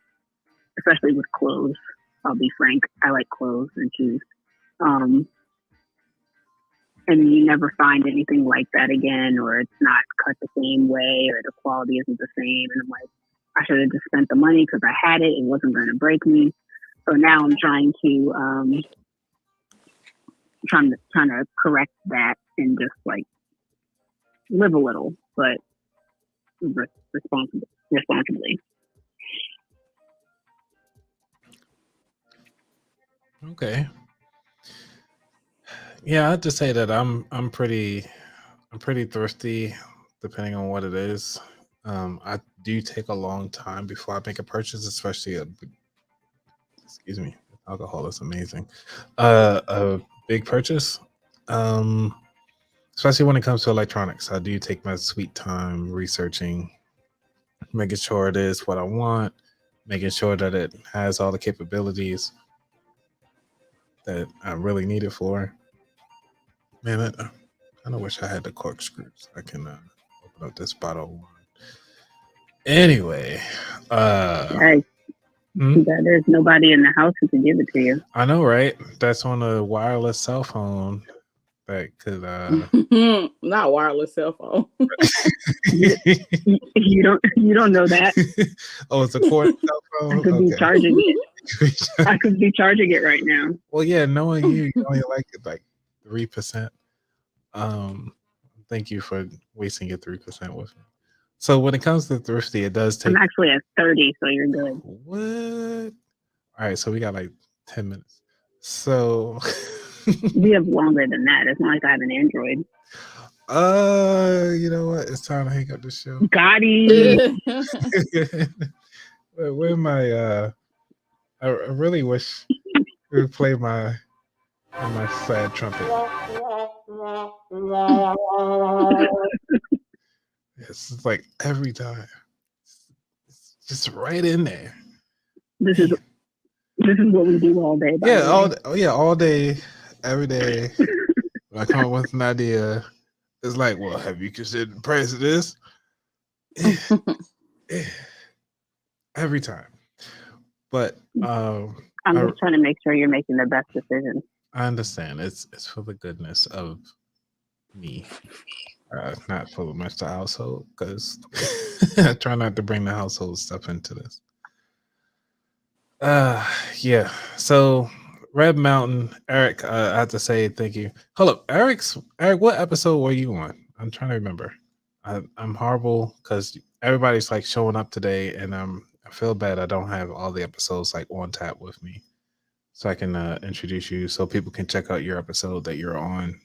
especially with clothes. I'll be frank, I like clothes and shoes. And you never find anything like that again, or it's not cut the same way, or the quality isn't the same. And I'm like, I should have just spent the money because I had it. It wasn't going to break me. So now I'm trying to correct that and just like live a little, but responsibly. Okay. Yeah, I have to say that I'm pretty thrifty, depending on what it is. I do take a long time before I make a purchase, especially excuse me, alcohol is amazing. A big purchase. Um, Especially when it comes to electronics. I do take my sweet time researching, making sure it is what I want, making sure that it has all the capabilities that I really need it for. Man, I kind of wish I had the corkscrews. I can open up this bottle of wine. Anyway, Hey, there's nobody in the house who can give it to you. I know, right? That's on a wireless cell phone that could not wireless cell phone. you don't know that. Oh, it's a cord cell phone. I could be charging it. I could be charging it right now. Well, yeah, knowing you only like it like 3%. Thank you for wasting your 3% with me. So when it comes to thrifty, it does take. I'm actually at 30, so you're good. What? All right, so we got like 10 minutes. So we have longer than that. It's not like I have an Android. You know what? It's time to hang up the show. Gotti. Where my I really wish we would play my sad trumpet. It's like every time. It's just right in there. This is what we do all day. All day, every day. When I come up with an idea, it's like, well, have you considered the price of this? Every time. But I'm just trying to make sure you're making the best decision. I understand. It's for the goodness of me. Not for the rest of the household, because I try not to bring the household stuff into this. Yeah. So Red Mountain, Eric, I have to say thank you. Hold up, Eric, what episode were you on? I'm trying to remember. I'm horrible because everybody's like showing up today, and I feel bad I don't have all the episodes like on tap with me, so I can introduce you so people can check out your episode that you're on.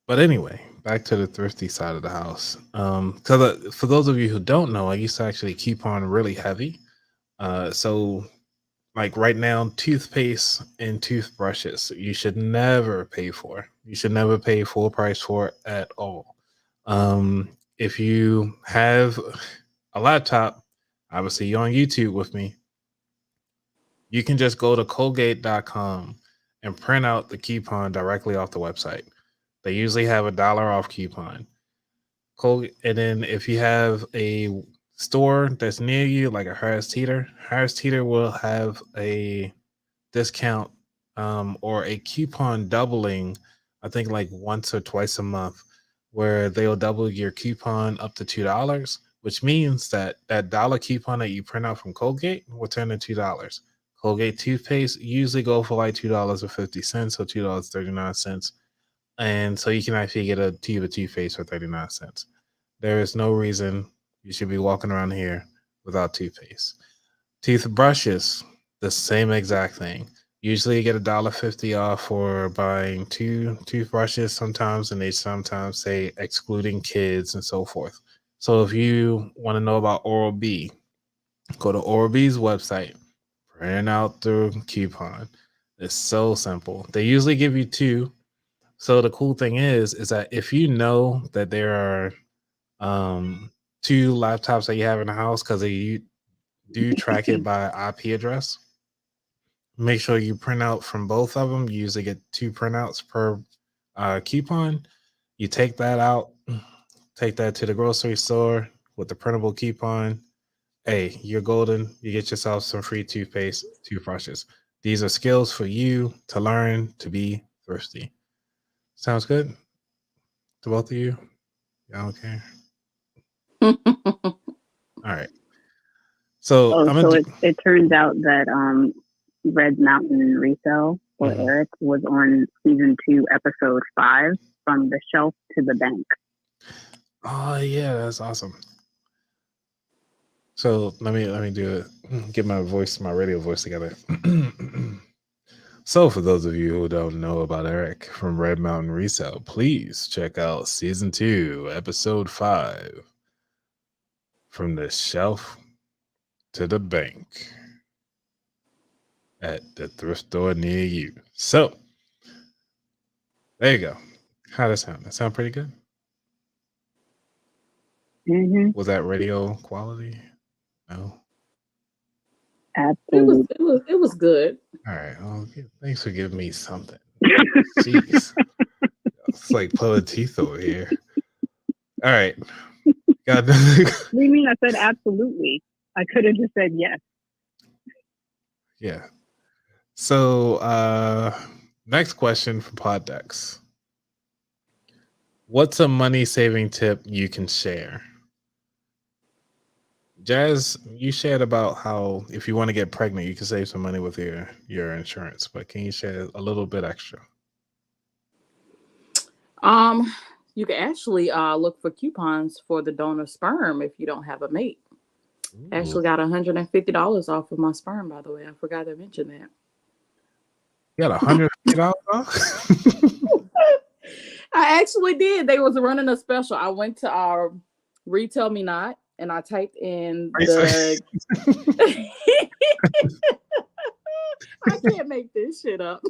But anyway, back to the thrifty side of the house. Because for those of you who don't know, I used to actually coupon really heavy. So like right now, toothpaste and toothbrushes, you should never pay for. You should never pay full price for it at all. If you have a laptop, obviously you're on YouTube with me, you can just go to Colgate.com and print out the coupon directly off the website. They usually have $1 off coupon. And then if you have a store that's near you, like a Harris Teeter will have a discount or a coupon doubling, I think like once or twice a month, where they'll double your coupon up to $2, which means that dollar coupon that you print out from Colgate will turn into $2. Colgate toothpaste usually go for like $2.50 or $2.39. And so you can actually get a tube of toothpaste for 39 cents. There is no reason you should be walking around here without toothpaste. Toothbrushes, the same exact thing. Usually you get $1.50 off for buying 2 toothbrushes sometimes, and they sometimes say excluding kids and so forth. So if you want to know about Oral-B, go to Oral-B's website, print out the coupon. It's so simple. They usually give you 2. So the cool thing is that if you know that there are 2 laptops that you have in the house, because they do track it by IP address, make sure you print out from both of them. You usually get 2 printouts per coupon. You take that out, take that to the grocery store with the printable coupon. Hey, you're golden. You get yourself some free toothpaste, toothbrushes. These are skills for you to learn to be thrifty. Sounds good to both of you? Y'all okay? All right. So I'm so gonna it turns out that Red Mountain Resale for Eric was on season 2, episode 5, From the Shelf to the Bank. Oh yeah, that's awesome. So let me do it. Get my radio voice together. So for those of you who don't know about Eric from Red Mountain Resale, please check out season 2, episode 5, From the Shelf to the Bank, at the thrift store near you. So there you go. How'd that sound? That sound pretty good? Mm-hmm. Was that radio quality? No. Absolutely. It was good. All right. Well, thanks for giving me something. Jeez. It's like pulling teeth over here. All right. God. What do you mean I said absolutely? I could have just said yes. Yeah. So next question for Poddex. What's a money saving tip you can share? Jazz, you shared about how if you want to get pregnant, you can save some money with your insurance, but can you share a little bit extra? You can actually look for coupons for the donor sperm if you don't have a mate. Ooh. Actually got $150 off of my sperm, by the way. I forgot to mention that. You got $150 off? I actually did. They was running a special. I went to our Retail Me Not and I typed in the I can't make this shit up.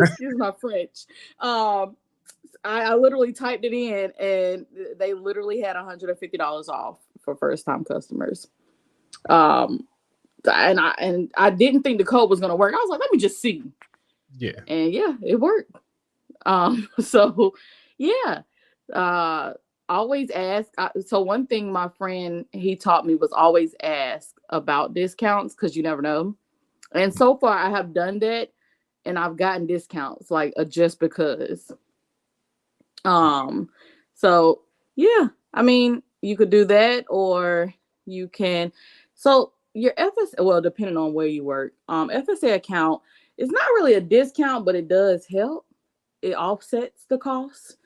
Excuse my French. I literally typed it in and they literally had $150 off for first time customers. And I didn't think the code was gonna work. I was like, let me just see. Yeah. And yeah, it worked. So yeah. Always ask. So one thing my friend he taught me was always ask about discounts because you never know. And so far I have done that and I've gotten discounts like just because. So yeah, I mean, you could do that or you can. So your FSA, well, depending on where you work, FSA account is not really a discount, but it does help. It offsets the cost.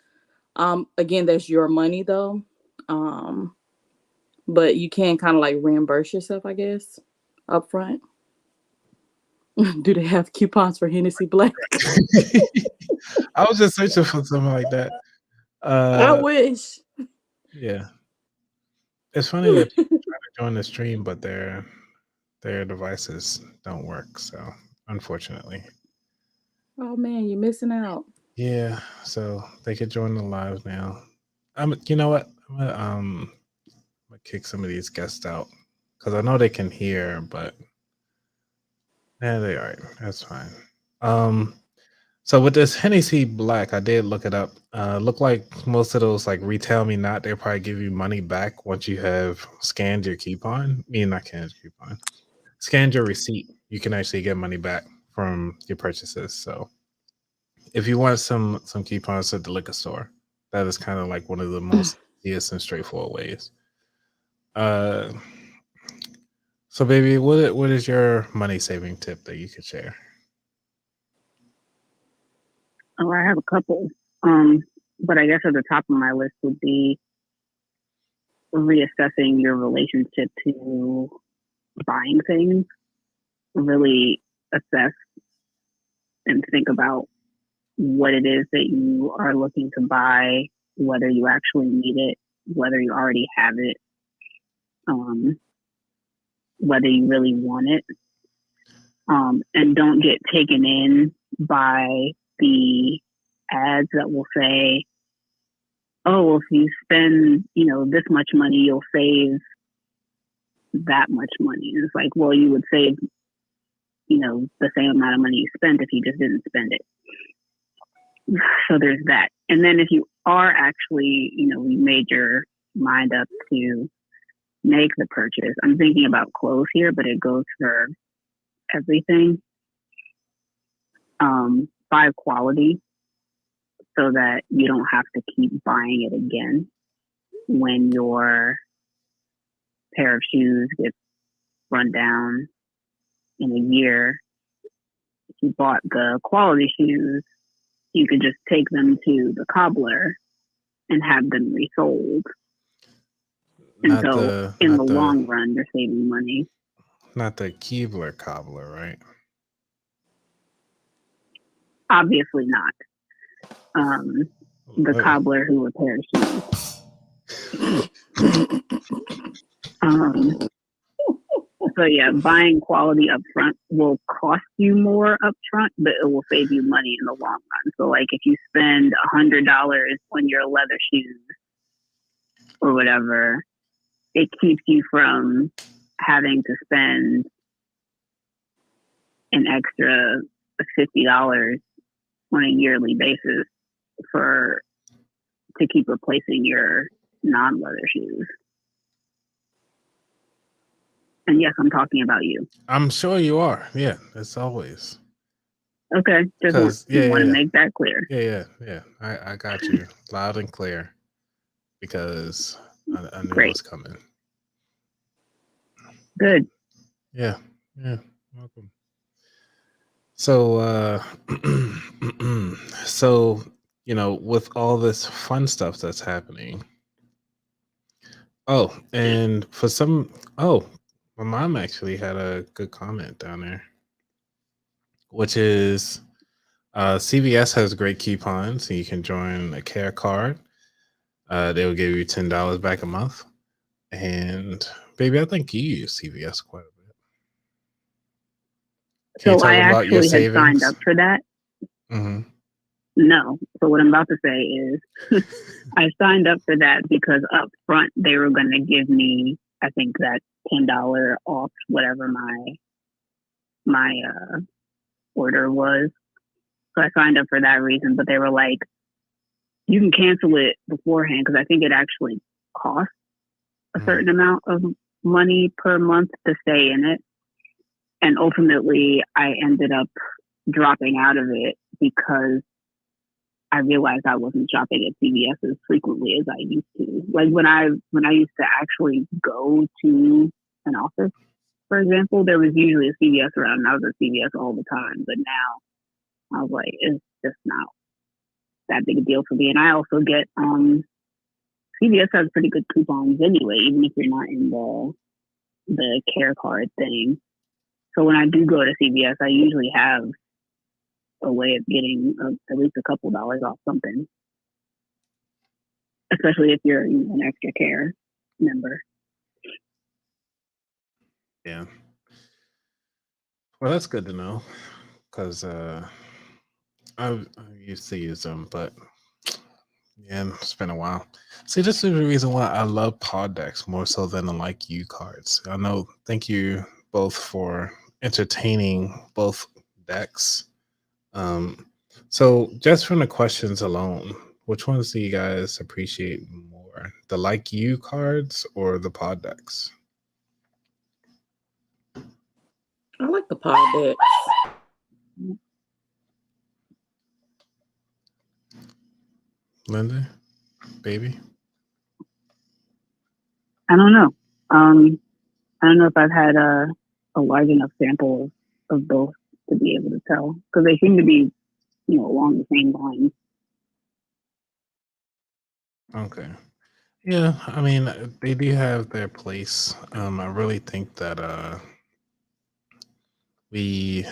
Again, that's your money though. But you can kind of like reimburse yourself, I guess, up front. Do they have coupons for Hennessy Black? I was just searching for something like that. I wish. Yeah. It's funny that people try to join the stream, but their devices don't work. So unfortunately. Oh man, you're missing out. Yeah. So they could join the live now. You know what? I'm gonna kick some of these guests out because I know they can hear, but yeah, they are. That's fine. So with this Hennessy Black, I did look it up. Look like most of those like Retail Me Not, they'll probably give you money back once you have scanned your coupon. Scanned your receipt. You can actually get money back from your purchases. So if you want some coupons at the liquor store, that is kind of like one of the most easiest and straightforward ways. So baby, what is your money saving tip that you could share? Oh, I have a couple. But I guess at the top of my list would be reassessing your relationship to buying things. Really assess and think about what it is that you are looking to buy, whether you actually need it, whether you already have it, whether you really want it, and don't get taken in by the ads that will say, oh, well, if you spend, this much money, you'll save that much money. And it's like, well, you would save, the same amount of money you spent if you just didn't spend it. So there's that. And then if you are actually, you made your mind up to make the purchase, I'm thinking about clothes here, but it goes for everything. Buy quality so that you don't have to keep buying it again when your pair of shoes gets run down in a year. If you bought the quality shoes, you could just take them to the cobbler and have them resold. And so in the long run, you're saving money. Not the Keebler cobbler, right? Obviously not. The cobbler who repairs shoes. So yeah, buying quality up front will cost you more up front, but it will save you money in the long run. So like if you spend $100 on your leather shoes or whatever, it keeps you from having to spend an extra $50 on a yearly basis to keep replacing your non-leather shoes. And yes, I'm talking about you. I'm sure you are. Yeah, as always. Okay, just want to make that clear. Yeah. I got you loud and clear because I knew it was coming. Good. Yeah. Welcome. So, with all this fun stuff that's happening. Oh, and my mom actually had a good comment down there, which is CVS has great coupons. And you can join a care card. They will give you $10 back a month. And baby, I think you use CVS quite a bit. So I actually had signed up for that. Mm-hmm. No. So what I'm about to say is I signed up for that because up front they were going to give me, I think, that $10 off whatever my order was. So I signed up for that reason, but they were like, you can cancel it beforehand because I think it actually costs a certain amount of money per month to stay in it. And ultimately I ended up dropping out of it because I realized I wasn't shopping at CVS as frequently as I used to. Like when I used to actually go to an office, for example, there was usually a CVS around and I was at CVS all the time. But now I was like, it's just not that big a deal for me. And I also get CVS has pretty good coupons anyway, even if you're not in the care card thing. So when I do go to CVS, I usually have a way of getting at least a couple dollars off something, especially if you're an extra care member. Yeah. Well, that's good to know because I used to use them, but yeah, it's been a while. See, this is the reason why I love pod decks more so than the like you cards. I know. Thank you both for entertaining both decks. So just from the questions alone, which ones do you guys appreciate more? The like you cards or the pod decks? I like the pod decks. Linda, baby? I don't know. I don't know if I've had a large enough sample of both to be able to tell because they seem to be, along the same lines. Okay. Yeah, I mean, they do have their place. I really think that we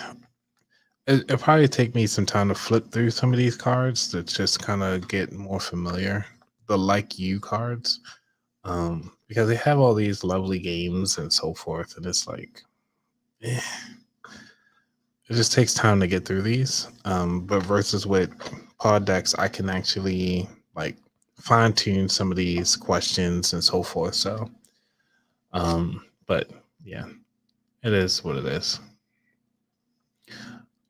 It'll probably take me some time to flip through some of these cards to just kind of get more familiar. The like you cards, because they have all these lovely games and so forth, and it's like, eh, it just takes time to get through these. But versus with pod decks, I can actually like fine tune some of these questions and so forth. So, but yeah, it is what it is.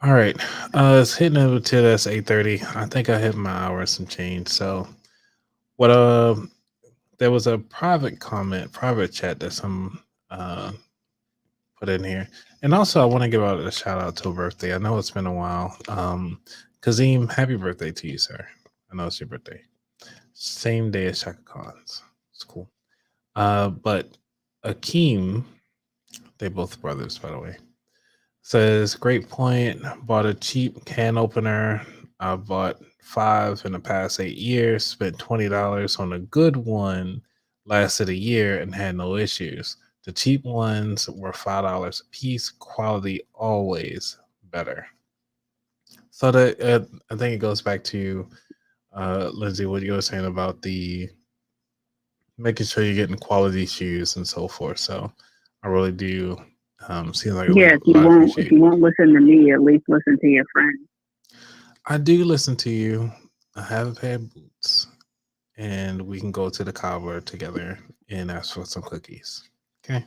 All right, it's hitting over to that's 8:30. I think I hit my hour and some change. So, what there was a private chat that some put in here. And also, I want to give out a shout out to a birthday. I know it's been a while. Kazim, happy birthday to you, sir. I know it's your birthday. Same day as Shaka Khan's. It's cool. But Akeem, they both brothers, by the way, says, great point. Bought a cheap can opener. I bought 5 in the past 8 years, spent $20 on a good one, lasted a year, and had no issues. The cheap ones were $5 a piece. Quality always better. So that I think it goes back to Lindsay, what you were saying about the making sure you're getting quality shoes and so forth. So I really do seem like Yeah, if you won't listen to me, at least listen to your friend. I do listen to you. I have a pair of boots, and we can go to the cobbler together and ask for some cookies. Okay.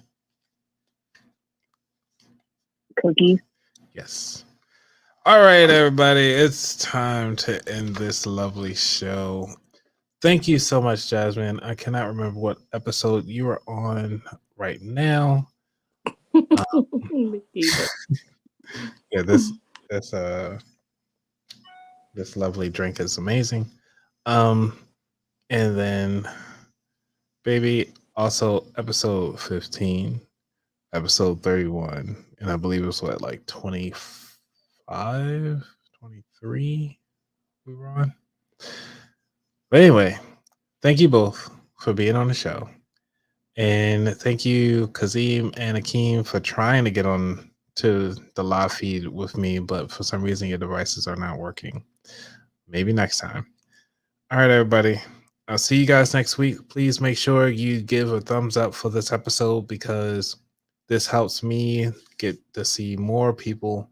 Cookies. Yes. All right, everybody. It's time to end this lovely show. Thank you so much, Jasmine. I cannot remember what episode you are on right now. Yeah, this lovely drink is amazing. And then, baby, also episode 15, episode 31, and I believe it was what, like 25, 23 we were on. But anyway, thank you both for being on the show. And thank you, Kazim and Akeem, for trying to get on to the live feed with me, but for some reason your devices are not working. Maybe next time. All right, everybody. I'll see you guys next week. Please make sure you give a thumbs up for this episode because this helps me get to see more people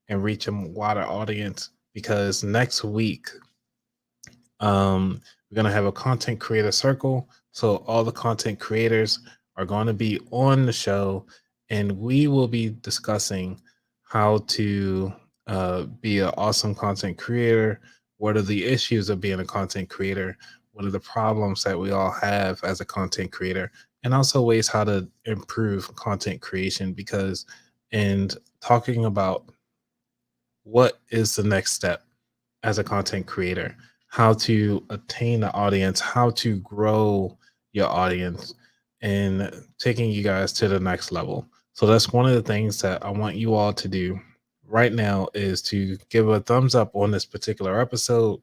and reach a wider audience. Because next week, we're going to have a content creator circle. So all the content creators are going to be on the show, and we will be discussing how to be an awesome content creator. What are the issues of being a content creator? What are the problems that we all have as a content creator? And also ways how to improve content creation, because and talking about what is the next step as a content creator, how to attain the audience, how to grow your audience, and taking you guys to the next level. So that's one of the things that I want you all to do right now is to give a thumbs up on this particular episode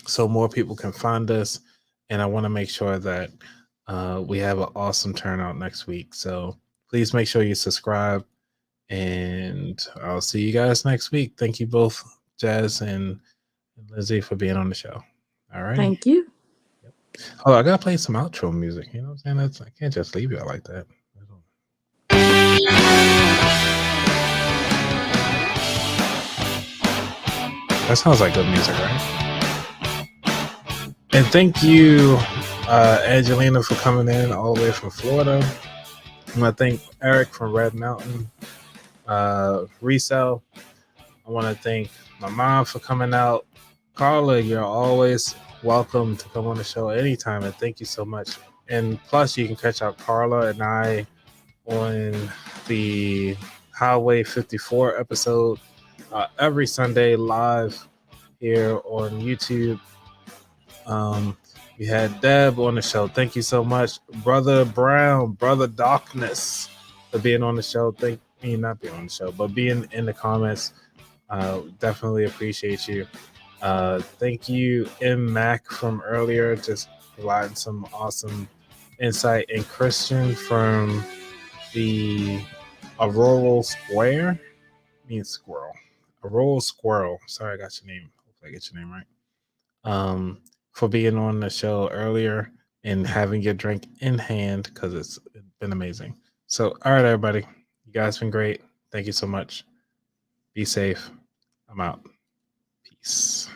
so more people can find us. And I want to make sure that we have an awesome turnout next week. So please make sure you subscribe, and I'll see you guys next week. Thank you both, Jazz and Lizzie, for being on the show. All right. Thank you. Yep. Oh, I gotta play some outro music. You know what I'm saying? I can't just leave you out like that. That sounds like good music, right? And thank you, Angelina, for coming in all the way from Florida. I want to thank Eric from Red Mountain, Resell. I want to thank my mom for coming out. Carla, you're always welcome to come on the show anytime, and thank you so much. And plus, you can catch out Carla and I on the Highway 54 episode every Sunday live here on YouTube. We had Deb on the show. Thank you so much, Brother Brown, Brother Darkness, for being on the show. Thank me, not being on the show, but being in the comments. Definitely appreciate you. Thank you, M Mac from earlier, just providing some awesome insight. And Christian from the Aurora Square, means squirrel. Roll Squirrel. Sorry, I got your name. Hopefully I get your name right. For being on the show earlier and having your drink in hand because it's been amazing. So, all right, everybody. You guys been great. Thank you so much. Be safe. I'm out. Peace.